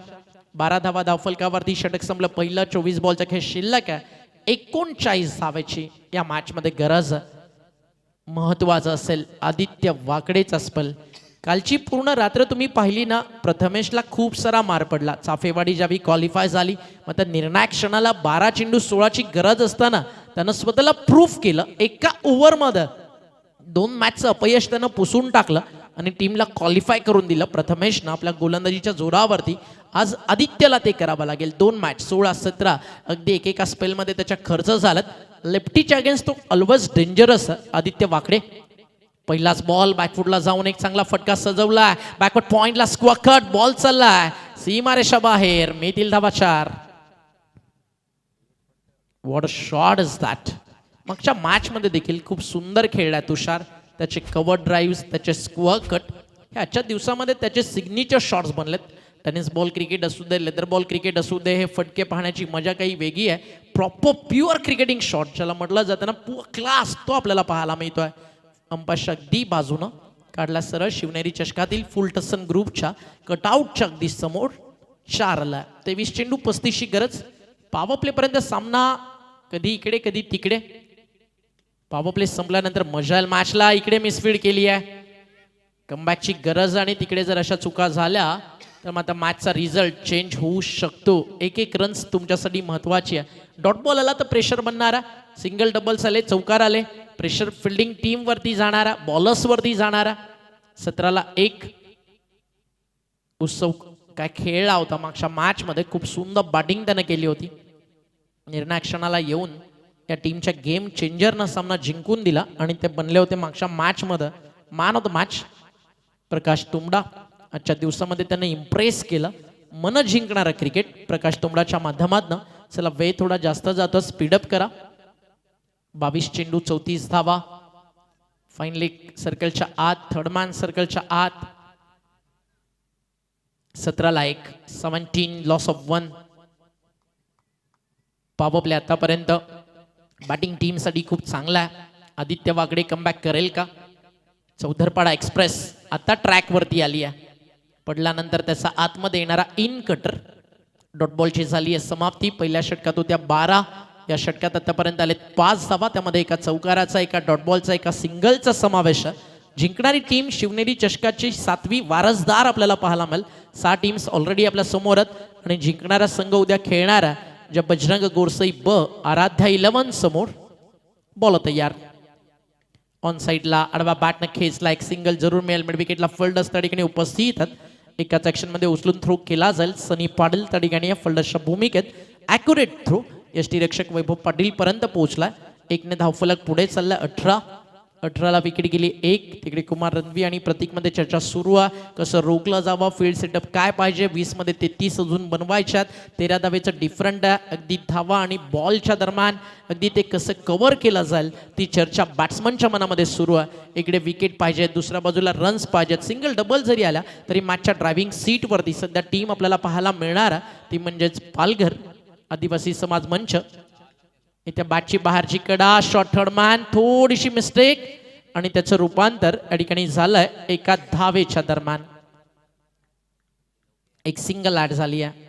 12 धावा धावफलकावरती. षटक संपलं पहिलं. 24 बॉलचा खेळ शिल्लक आहे. 39 धावेची या मॅचमध्ये गरज महत्वाचं असेल. आदित्य वाकडेचा स्पेल. कालची पूर्ण रात्र तुम्ही पाहिली ना, प्रथमेशला खूप सारा मार पडला. चाफेवाडी ज्यावेळी क्वालिफाय झाली, मग त्या निर्णायक क्षणाला 12 चेंडू 16ची गरज असताना त्यानं स्वतःला प्रूफ केलं. एका ओव्हरमध्ये 2 मॅचचं अपयश त्यानं पुसून टाकलं आणि टीमला क्वालिफाय करून दिलं. प्रथमेशनं आपल्या गोलंदाजीच्या जोरावरती आज आदित्यला ते करावं लागेल. 2 मॅच 16-17 अगदी एकेका स्पेलमध्ये त्याच्या खर्च झालात. लेफ्टीच्या अगेन्स्ट तो ऑलवेज डेंजरस आदित्य वाकडे. पहिलाच बॉल बॅकफुटला जाऊन एक चांगला फटका सजवलाय. बॅकवर्ड पॉइंटला स्क्वेअर कट बॉल चाललाय सीमारेषा बाहेर. मिळतील धावा 4. What a shot is that. मागच्या मॅच मध्ये देखील खूप सुंदर खेळलाय तुषार. त्याचे कव्हर ड्राईव्ह, त्याचे स्क्वेअर कट हे आजच्या दिवसामध्ये त्याचे सिग्नेचर शॉट्स बनलेत. टेनिस बॉल क्रिकेट असू दे, लेदर बॉल क्रिकेट असू दे, हे फटके पाहण्याची मजा काही वेगळी आहे. प्रॉपर प्युअर क्रिकेटिंग शॉट ज्याला म्हटलं जातं ना, पुअर क्लास, तो आपल्याला पाहायला मिळतोय. अंपायरच्या अगदी बाजूनं काढला सरळ. शिवनेरी चषकातील फुल टसन ग्रुपच्या कटआउटच्या अगदी समोर 4 आला. 23 चेंडू 35ची गरज. पॉवर प्ले पर्यंत सामना कधी इकडे कधी तिकडे. पॉवर प्ले संपल्यानंतर मजाल मॅचला इकडे मिसफीड केली आहे. कमबॅकची गरज आणि तिकडे जर अशा चुका झाल्या तर मग आता मॅचचा रिझल्ट चेंज होऊ शकतो. एक एक रन्स तुमच्यासाठी महत्वाची आहे. डॉट बॉल आला तर प्रेशर बनणारा, सिंगल डबल्स आले, चौकार आले, प्रेशर फिल्डिंग टीम वरती जाणारा, बॉलर्स वरती जाणारा. 17-1 उत्सव काय खेळला होता मागच्या मॅच मध्ये. खूप सुंदर बॅटिंग त्याने केली होती. निर्णायक क्षणाला येऊन या टीमच्या गेम चेंजरनं सामना जिंकून दिला आणि ते बनले होते मागच्या मॅच मध्ये मॅन ऑफ द मॅच. प्रकाश तुंबडा आजच्या दिवसामध्ये त्याने इम्प्रेस केलं. मन जिंकणारा क्रिकेट प्रकाश तुंबडाच्या माध्यमातून. चला वेळ थोडा जास्त जातो, स्पीडअप करा. 22 चेंडू 34 धावा. फाईन लेग सर्कलच्या आत, थर्डमॅन सर्कलच्या आत. 17-1, 17 लॉस ऑफ 1. पॉवर प्ले आतापर्यंत बॅटिंग टीम साठी खूप चांगला आहे. आदित्य वागडे कमबॅक करेल का? चौधरपाडा एक्सप्रेस आता ट्रॅक वरती आली आहे. पडल्यानंतर त्याचा आतमध्ये येणारा इन कटर. डॉट बॉलची झाली आहे समाप्ती. पहिल्या षटकात होत्या 12, या षटकात आतापर्यंत आले 5 धावा. त्यामध्ये एका चौकाराचा, एका डॉट बॉलचा, एका सिंगलचा समावेश आहे. जिंकणारी टीम शिवनेरी चषकाची 7वी वारसदार आपल्याला पाहायला मिळेल. 6 टीम्स ऑलरेडी आपल्या समोर आहेत आणि जिंकणारा संघ उद्या खेळणारा ज्या बजरंग गोरसई ब आराध्या 11 समोर. बॉल तयार. ऑन साईडला आडवा बॅटनं खेचला, एक सिंगल जरूर मिळेल. मिड विकेटला फल्डर्स त्या ठिकाणी उपस्थित आहेत. एकाच ऍक्शन मध्ये उचलून थ्रो केला जाईल. सनी पाटील त्या ठिकाणी या फल्डर्सच्या भूमिकेत. ॲक्युरेट थ्रो यष्टीरक्षक वैभव पाटील पर्यंत पोहोचलाय. 1ने धावफलक पुढे चाललाय. 18ला विकेट गेली 1. तिकडे कुमार रणवी आणि प्रतीक मध्ये चर्चा सुरू आहे. कसं रोखलं जावं, फील्ड सेटअप काय पाहिजे. 20 मध्ये 33 अजून बनवायच्यात. 13 धावेचं डिफरंट आहे. अगदी धावा आणि बॉलच्या दरम्यान अगदी ते कसं कव्हर केलं जाईल ती चर्चा बॅट्समनच्या मनामध्ये सुरू आहे. इकडे विकेट पाहिजे, दुसऱ्या बाजूला रन्स पाहिजेत. सिंगल डबल जरी आल्या तरी मॅचच्या ड्रायव्हिंग सीट वरती सध्या टीम आपल्याला पाहायला मिळणार ती म्हणजेच पालघर आदिवासी समाज मंच. इथे बॅटची बाहेरची कडा, शॉर्ट थर्डमॅन, थोडीशी मिस्टेक आणि त्याचं रूपांतर या ठिकाणी झालंय एका धावेच्या दरम्यान. एक सिंगल ऍड झाली आहे.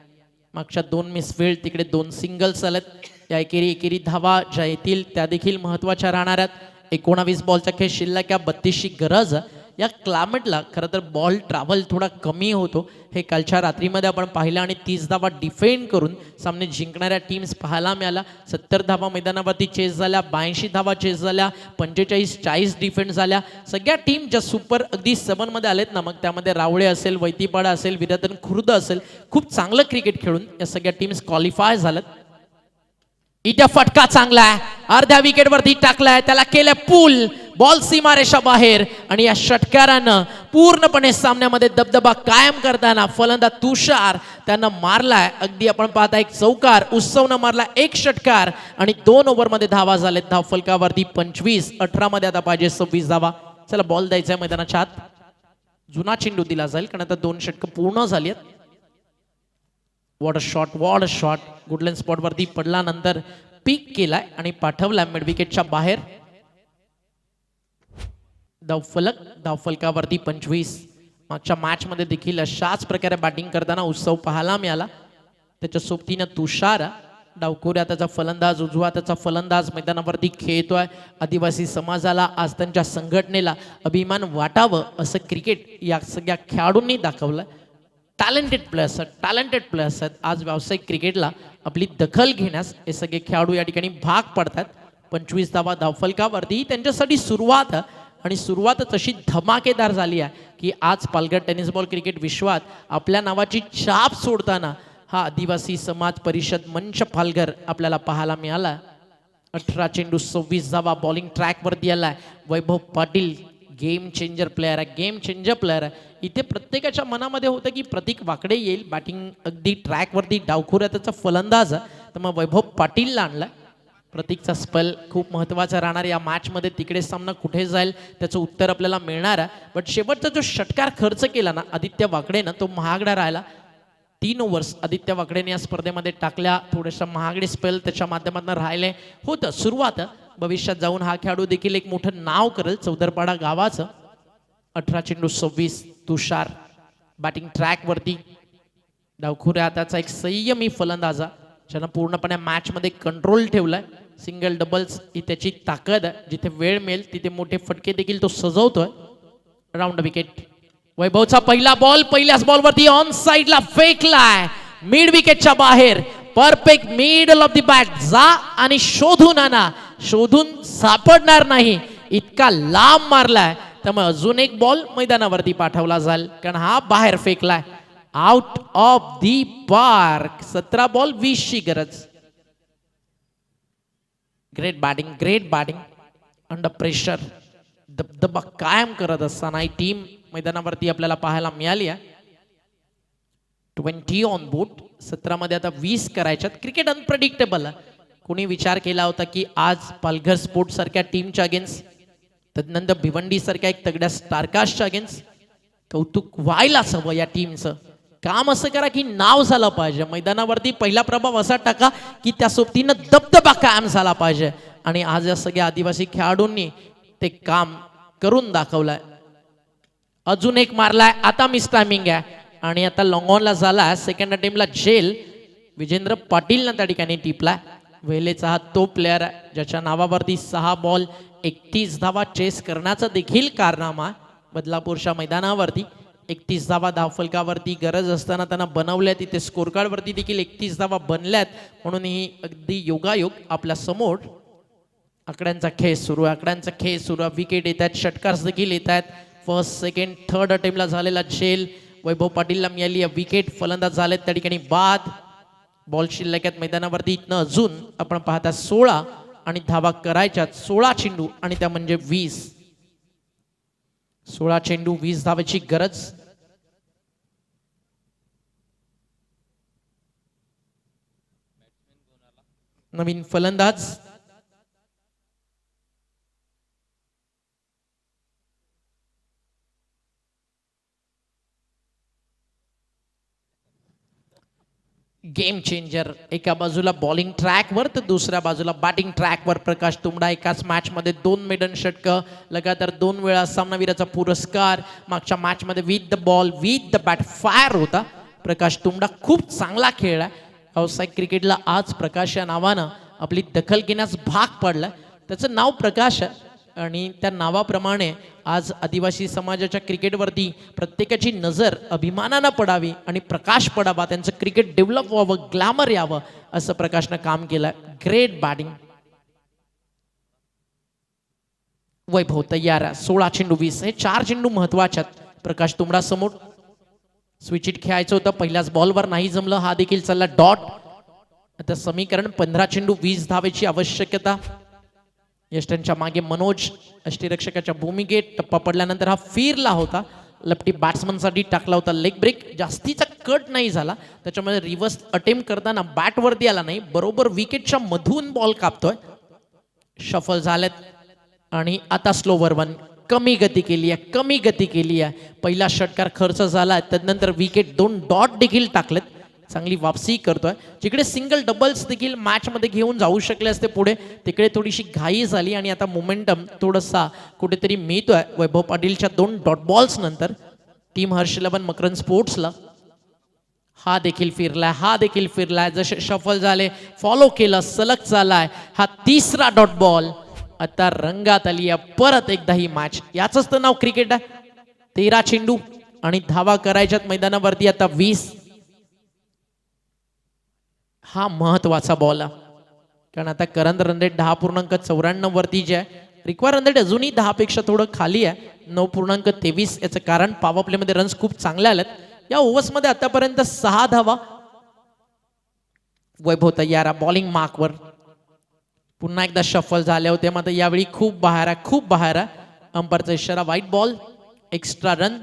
मागच्या 2 मिसफील्ड, तिकडे 2 सिंगल्स आलेत. या एकेरी धावा ज्या येतील त्या देखील महत्वाच्या राहणार आहेत. 19 बॉलचा खेळ शिल्लक आहे. 32ची गरज आहे. या क्लायमेटला खरं तर बॉल ट्रॅव्हल थोडा कमी होतो. हे कालच्या रात्रीमध्ये आपण पाहिलं आणि 30 धावा डिफेंड करून सामने जिंकणाऱ्या टीम्स पाहायला मिळाल्या. 70 धावा मैदानावरती चेस झाल्या, 82 धावा चेस झाल्या, 45-40 डिफेंड झाल्या. सगळ्या टीम ज्या सुपर अगदी 7 मध्ये आलेत ना, मग त्यामध्ये रावळे असेल, वैतीपाडा असेल, विराधन खुर्द असेल, खूप चांगलं क्रिकेट खेळून या सगळ्या टीम्स क्वालिफाय झाल्यात. इथे फटका चांगला आहे. अर्ध्या विकेट वरती टाकलाय, त्याला केलं पूल. बॉल सीमारेषा बाहेर आणि या षटकारानं पूर्णपणे सामन्यामध्ये दबदबा कायम करताना फलंदाज तुषार त्यानं मारलाय. अगदी आपण पाहता एक चौकार. उत्सवनं मारला 1 षटकार आणि 2 ओव्हरमध्ये धावा झालेत. धाव फलकावरती 25. 18 मध्ये आता पाहिजे 26 धावा. चला बॉल द्यायचा मैदानाच्या आत. जुना चेंडू दिला जाईल कारण आता 2 षटकं पूर्ण झाली आहेत. What a shot. Good length spot वरती पडल्यानंतर पीक केलाय आणि पाठवला मिड विकेटच्या बाहेर. धावफलकावरती 25. मागच्या मॅच मध्ये देखील अशाच प्रकारे बॅटिंग करताना उत्सव पाहायला मिळाला. त्याच्या सोबतीनं तुषार डावखोऱ्या त्याचा फलंदाज, उजवा त्याचा फलंदाज मैदानावरती खेळतोय. आदिवासी समाजाला आज त्यांच्या संघटनेला अभिमान वाटावं असं क्रिकेट या सगळ्या खेळाडूंनी दाखवलंय. टॅलेंटेड प्लेयर्स आहेत. आज व्यावसायिक क्रिकेटला आपली दखल घेण्यास हे सगळे खेळाडू या ठिकाणी भाग पडतात. 25 धावा धावफलकावरती त्यांच्यासाठी सुरुवात आणि सुरुवातच अशी धमाकेदार झाली आहे की आज पालघर टेनिस बॉल क्रिकेट विश्वात आपल्या नावाची छाप सोडताना हा आदिवासी समाज परिषद मंच पालघर आपल्याला पाहायला मिळाला. 18 चेंडू 26 धावा. बॉलिंग ट्रॅक वरती आलाय. वैभव पाटील गेम चेंजर प्लेअर आहे. इथे प्रत्येकाच्या मनामध्ये होतं की प्रतीक वाकडे येईल. बॅटिंग अगदी ट्रॅक वरती डावखोऱ्या त्याचा फलंदाज आहे, तर मग वैभव पाटीलला आणला. प्रतीकचा स्पेल खूप महत्त्वाचा राहणार या मॅचमध्ये. तिकडे सामना कुठे जाईल त्याचं उत्तर आपल्याला मिळणार आहे. बट शेवटचा जो षटकार खर्च केला ना आदित्य वाकडेनं तो महागडा राहिला. 3 ओव्हर्स आदित्य वाकडेने या स्पर्धेमध्ये टाकल्या. थोडेसा महागडे स्पेल त्याच्या माध्यमातून राहिले होतं. सुरुवात भविष्यात जाऊन हा खेळाडू देखील एक मोठं नाव करेल चौदरपाडा गावाचं. 18 चेंडू 26. तुषार बॅटिंग ट्रॅक वरती. डावखुऱ्या हाताचा एक संयमी फलंदाजा ज्यानं पूर्णपणे मॅच मध्ये कंट्रोल ठेवलाय. सिंगल डबल्स ही त्याची ताकद आहे. जिथे वेळ मिळेल तिथे मोठे फटके देखील तो सजवतोय. Round wicket. वैभवचा पहिला बॉल पहिल्याच बॉलवरती ऑन साइडला फेकलाय मिड विकेटच्या बाहेर. Perfect middle of the bat. जा आणि शोधून आणा. शोधून सापडणार नाही इतका लांब मारलाय. त्यामुळे अजून एक बॉल मैदानावरती पाठवला जाईल कारण हा बाहेर फेकलाय. Out of the park. 17 ball 20 ची गरज. Great batting under pressure. दबदबा कायम करत असताना ही टीम मैदानावरती आपल्याला पाहायला मिळाली आहे. 20 ऑन बोर्ड. 17 मध्ये आता 20 करायच्यात. क्रिकेट अनप्रेडिक्टेबल आहे. कोणी विचार केला होता की आज पालघर स्पोर्ट सारख्या टीमच्या अगेन्स्ट, तदनंतर भिवंडी सारख्या एक तगड्या स्टारकास्टच्या अगेन्स्ट कौतुक व्हायलाच हवं या टीमचं. काम असं करा की नाव झालं पाहिजे. मैदानावरती पहिला प्रभाव असा टाका की त्या सोबतीनं दबदबा कायम झाला पाहिजे. आणि आज या सगळ्या आदिवासी खेळाडूंनी ते काम करून दाखवलंय. अजून एक मारलाय. आता मिस टायमिंग आहे आणि आता लॉंग ऑनला झाला. सेकंड अटेम्प्टला झेल. विजेंद्र पाटील त्या ठिकाणी टिपलाय. वेलेचा हा तो प्लेअर आहे ज्याच्या नावावरती 6 बॉल 31 धावा चेस करण्याचा देखील कारनामा बदलापूरच्या मैदानावरती. 31 धावा धावफलकावरती गरज असताना त्यांना बनवल्यात. तिथे स्कोर कार्ड वरती देखील 31 धावा बनल्यात. म्हणून ही अगदी योगायोग आपल्या समोर. आकड्यांचा खेळ सुरू आहे. विकेट येत आहेत. षटकार देखील येत आहेत. फर्स्ट सेकंड थर्ड अटेम्प्टला झालेला झेल वैभव पाटीलला मिळाली आहे विकेट. फलंदाज झालेत त्या ठिकाणी बाद. बॉल शिल्लक आहेत मैदानावरती. इथनं अजून आपण पाहता 16 आणि धावा करायच्यात. 16 चेंडू आणि त्या म्हणजे 20. 16 चेंडू 20 धावेची गरज. नवीन फलंदाज गेम चेंजर. एका बाजूला बॉलिंग ट्रॅकवर तर दुसऱ्या बाजूला बॅटिंग ट्रॅकवर प्रकाश तुंबडा. एकाच मॅच मध्ये 2 मेडन षटकं, लगातार 2 वेळा सामनावीराचा पुरस्कार. मागच्या मॅच मध्ये with the ball with the bat fire होता प्रकाश तुंबडा. खूप चांगला खेळला. व्यावसायिक क्रिकेटला आज प्रकाश या नावानं आपली दखल घेण्यास भाग पडलाय. त्याचं नाव प्रकाश आहे आणि त्या नावाप्रमाणे आज आदिवासी समाजाच्या क्रिकेटवरती प्रत्येकाची नजर अभिमानानं पडावी आणि प्रकाश पडावा. त्यांचं क्रिकेट डेव्हलप व्हावं, ग्लॅमर यावं असं प्रकाशनं काम केलंय. Great batting. वैभव तयार आहे. 16 चेंडू 20. हे 4 चेंडू महत्वाचे आहेत. प्रकाश तुंबडा समोर. स्विच इट खेळायचं होतं. पहिल्याच बॉलवर नाही जमलं. हा देखील चालला डॉट. आता समीकरण 15 चेंडू 20 धावेची आवश्यकता. यष्टांच्या मागे मनोज अष्टीरक्षकाच्या भूमिकेत. टप्पा पडल्यानंतर हा फिरला होता. लेफ्टी बॅट्समनसाठी टाकला होता लेग ब्रेक. जास्तीचा कट नाही झाला. त्याच्यामध्ये रिव्हर्स अटेम्प्ट करताना बॅट वरती आला नाही. बरोबर विकेटच्या मधून बॉल कापतोय. शफल झालेत आणि आता स्लोवर वन. कमी गती केली आहे. पहिला षटकार खर्च झाला. त्यानंतर विकेट 2 डॉट देखील टाकलेत. चांगली वापसी करतोय. जिकडे सिंगल डबल्स देखील मॅच मध्ये घेऊन जाऊ शकले असते पुढे, तिकडे थोडीशी घाई झाली आणि आता मोमेंटम थोडासा कुठेतरी मिळतोय वैभव पाटीलच्या 2 डॉट बॉल्स नंतर. टीम हर्ष 11 मकरंद स्पोर्ट्सला. हा देखील फिरलाय. जसे शफल झाले फॉलो केलं, सलग चालाय. हा 3रा डॉट बॉल. आता रंगात आली आहे परत एकदा ही मॅच. याचंच तर नाव क्रिकेट आहे. 13 चेंडू आणि धावा करायच्यात मैदानावरती आता 20. हा महत्वाचा बॉल आहे कारण आता करंट रन रेट 10.94 वरती जे आहे. रिक्वायर रन रेट अजूनही 10 पेक्षा थोडं खाली आहे. 9.23. याचं कारण पॉवर प्ले मध्ये रन्स खूप चांगले आलेत. या ओव्हर्स मध्ये आतापर्यंत 6 धावा. वैभव तयार आहे बॉलिंग मार्कवर. पुन्हा एकदा शफल झाले होते मात्र यावेळी खूप बाहेर आहे. अंपायरचा इशारा white ball. Extra run.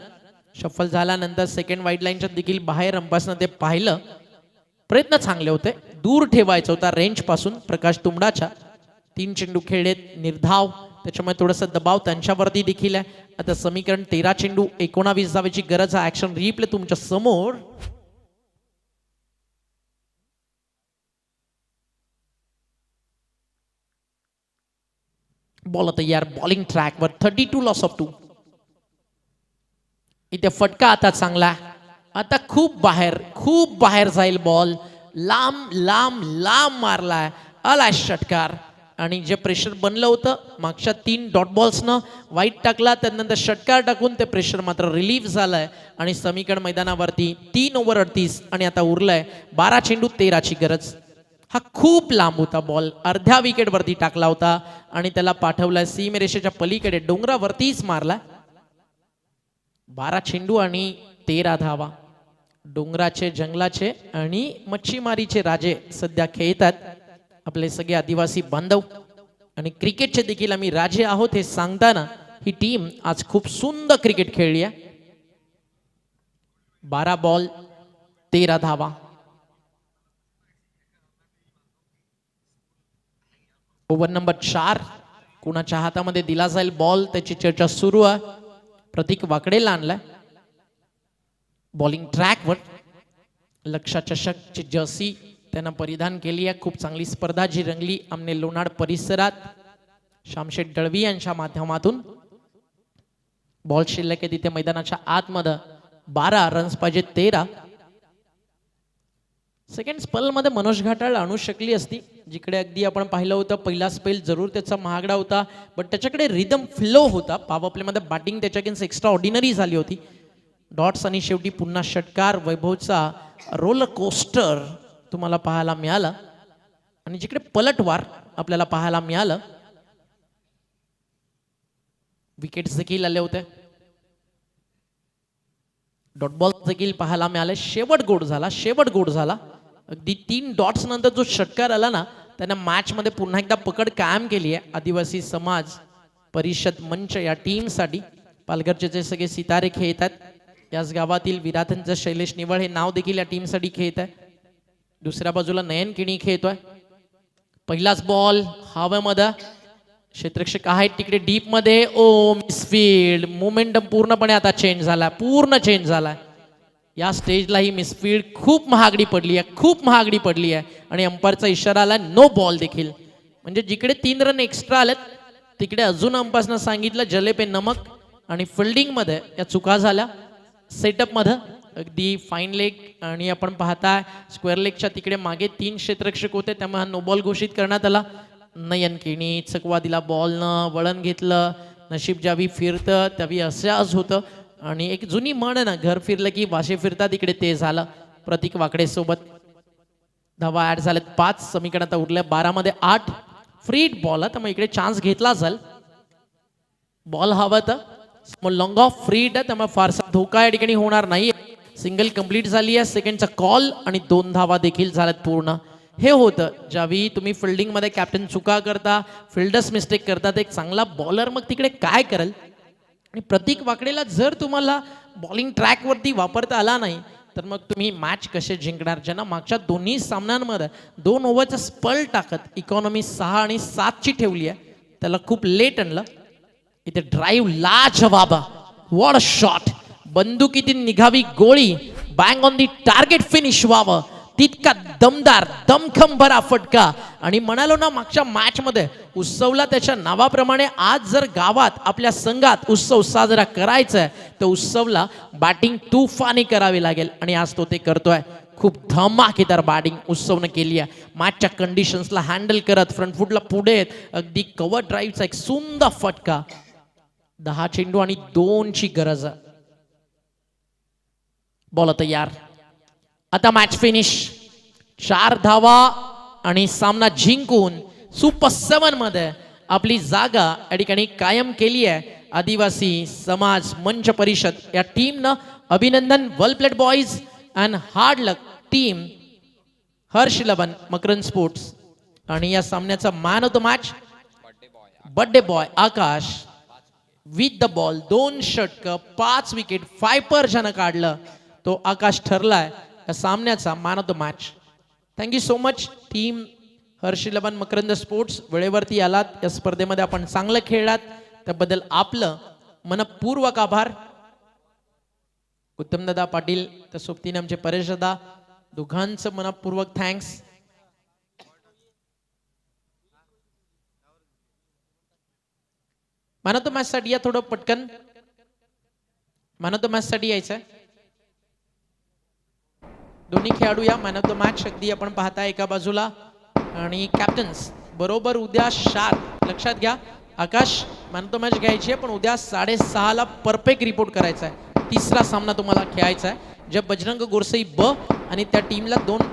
Shuffle झाल्यानंतर सेकंड व्हाईट लाईनच्या देखील बाहेर अंपायर्सनं ते पाहिलं. प्रयत्न चांगले होते. दूर ठेवायचा होता रेंज पासून प्रकाश तुंबडाच्या. 3 चेंडू खेळलेत. निर्धाव. त्याच्यामुळे थोडासा दबाव त्यांच्यावरती देखील आहे. आता समीकरण 13 चेंडू 19 धावेची गरज आहे. ऍक्शन रिप्ले तुमच्या समोर. बॉल तयार. बॉलिंग ट्रॅकवर. 32 लॉस ऑफ 2. इथे फटका आता चांगला. आता खूप बाहेर जाईल बॉल. लांब मारलाय. आलाय षटकार. आणि जे प्रेशर बनलं होतं मागच्या 3 डॉट बॉल्सनं वाईट टाकला, त्यानंतर षटकार टाकून ते प्रेशर मात्र रिलीफ झालंय आणि समीकरण मैदानावरती 3 ओव्हर 38 आणि आता उरलंय 12 चेंडू 13ची गरज. हा खूप लांब होता बॉल, अर्ध्या विकेटवरती टाकला होता आणि त्याला पाठवलाय सीमरेषेच्या पलीकडे, डोंगरावरतीच मारला. 12 चेंडू आणि 13 धावा. डोंगराचे, जंगलाचे आणि मच्छीमारीचे राजे सध्या खेळतात आपले सगळे आदिवासी बांधव, आणि क्रिकेटचे देखील आम्ही राजे आहोत हे सांगताना ही टीम आज खूप सुंदर क्रिकेट खेळली आहे. 12 बॉल 13 धावा. ओव्हर नंबर 4 कुणाच्या हातामध्ये दिला जाईल बॉल त्याची चर्चा सुरू आहे. प्रतीक वाकडेला आणलाय बॉलिंग ट्रॅकवर. लक्षा चषकची जर्सी त्यांना परिधान केली आहे. खूप चांगली स्पर्धा जी रंगली आमने लोणाड परिसरात शामशेठ दळवी यांच्या माध्यमातून. बॉल शिल्लक आहे तिथे मैदानाच्या आतमध्ये. 12 रन्स पाहिजे 13. सेकंड स्पेल मध्ये मनोज घाटाळ आणू शकली असती, जिकडे अगदी आपण पाहिलं होतं पहिला स्पेल जरूर त्याचा महागडा होता, बट त्याच्याकडे रिदम फ्लो होता. पॉवर प्ले मध्ये बॅटिंग त्याच्या अगेन्स्ट एक्स्ट्रा ऑर्डिनरी झाली होती. डॉट्स आणि शेवटी पुन्हा षटकार. वैभवचा रोलर कोस्टर तुम्हाला पाहायला मिळाला आणि जिकडे पलटवार आपल्याला पाहायला मिळालं. विकेट्स देखील आले होते, डॉट बॉल देखील पाहायला मिळाले. शेवट गोड झाला. अगदी 3 डॉट्स नंतर जो षटकार आला ना त्याने मॅच मध्ये पुन्हा एकदा पकड कायम केली आहे आदिवासी समाज परिषद मंच या टीमसाठी. पालघरचे जे सगळे सितारे खेळतात, याच गावातील विराथनचं शैलेश निवळ हे नाव देखील या टीमसाठी खेळत आहे. दुसऱ्या बाजूला नयन किणी खेळतोय. पहिलाच बॉल हवेमध्ये, क्षेत्ररक्षक आहेत तिकडे डीप मध्ये. ओ मिसफील्ड. मोमेंटम पूर्णपणे आता चेंज झालाय. या स्टेजला ही मिसफील्ड खूप महागडी पडली आहे आणि अंपायरचा इशारा आला नो बॉल देखील. म्हणजे जिकडे 3 रन एक्स्ट्रा आलेत तिकडे अजून अंपायरनं सांगितलं जले पे नमक. आणि फिल्डिंग मध्ये या चुका झाल्या. सेटअप मध्ये अगदी फाईन लेग आणि आपण पाहताय स्क्वेअर लेगच्या तिकडे मागे 3 क्षेत्ररक्षक होते, त्यामुळे हा नो बॉल घोषित करण्यात आला. नयन किणी चकवा दिला बॉलनं, वळण घेतलं. नशीब ज्यावी फिरतं त्यावी असंच होतं. आणि एक जुनी म्हण आहे ना, घर फिरलं की वाशे फिरतात, इकडे ते झालं. प्रतीक वाकडे सोबत धावा ऍड झालेत 5. समीकरण आता उरल्या 12 मध्ये 8. फ्री बॉल आहे त्यामुळे इकडे चान्स घेतला जाईल. बॉल हवा तर लॉंग ऑफ फ्री आहे त्यामुळे फारसा धोका या ठिकाणी होणार नाही. सिंगल कंप्लीट झाली आहे. सेकंडचा कॉल आणि 2 धावा देखील झाल्यात पूर्ण. हे होतं ज्यावेळी तुम्ही फिल्डिंग मध्ये कॅप्टन चुका करता, फिल्डर्स मिस्टेक करतात. एक चांगला बॉलर मग तिकडे काय करेल. आणि प्रतीक वाकडेला जर तुम्हाला बॉलिंग ट्रॅक वरती वापरता आला नाही तर मग तुम्ही मॅच कसे जिंकणार. ज्यांना मागच्या दोन्ही सामन्यांमध्ये 2 ओव्हरचा स्पेल टाकत इकॉनॉमी 6 आणि 7 ची ठेवली आहे, त्याला खूप लेट आणलं. इथे ड्राईव्ह लाजवाब. What a shot. बंदुकीतील निघावी गोळी, bang on the target finish व्हावं तितका दमदार दमखम भरा फटका. आणि म्हणालो ना मागच्या मॅच मध्ये उत्सवला त्याच्या नावाप्रमाणे आज जर गावात आपल्या संघात उत्सव साजरा करायचा आहे तर उत्सवला बॅटिंग तुफानी करावी लागेल आणि आज तो ते करतोय. खूप धमाकेदार बॅटिंग उत्सवनं केली आहे. मॅचच्या कंडिशन्सला हँडल करत फ्रंट फुटला पुढे येत अगदी कव्हर ड्राईव्हचा एक सुंदर फटका. 10 चेंडू आणि 2 ची गरज. बॉल तयार. आता मॅच फिनिश. 4 धावा आणि सामना जिंकून सुपर 7 मध्ये आपली जागा या ठिकाणी कायम केली आहे आदिवासी समाज मंच परिषद या टीमनं. अभिनंदन. Well played boys and hard luck team Harsh 11 Makarand sports. आणि या सामन्याचा man of the match birthday boy Akash with the ball. 2 षटक 5 विकेट 5 ज्यानं काढलं तो आकाश ठरलाय या सामन्याचा man of the match. Thank you so much team Harsh 11 Makarand sports. वेळेवरती आलात, या स्पर्धेमध्ये आपण चांगलं खेळलात त्याबद्दल आपलं मनपूर्वक आभार. उत्तमदादा पाटील त्या सोबतीने आमचे परेश दादा दोघांचं मनपूर्वक thanks. Man of the match साठी या थोडं पटकन. मॅन ऑफ द मॅच साठी यायचंय. दोन्ही खेळाडू या मॅन ऑफ द मॅच. अगदी आपण पाहताय एका बाजूला आणि कॅप्टन्स बरोबर उद्या 7 लक्षात घ्या. आकाश मॅन ऑफ द मॅच घ्यायची आहे पण उद्या 6:30 परफेक्ट रिपोर्ट करायचा आहे. तिसरा सामना तुम्हाला खेळायचा आहे. जब बजरंग गोरसई ब आणि त्या टीमला 2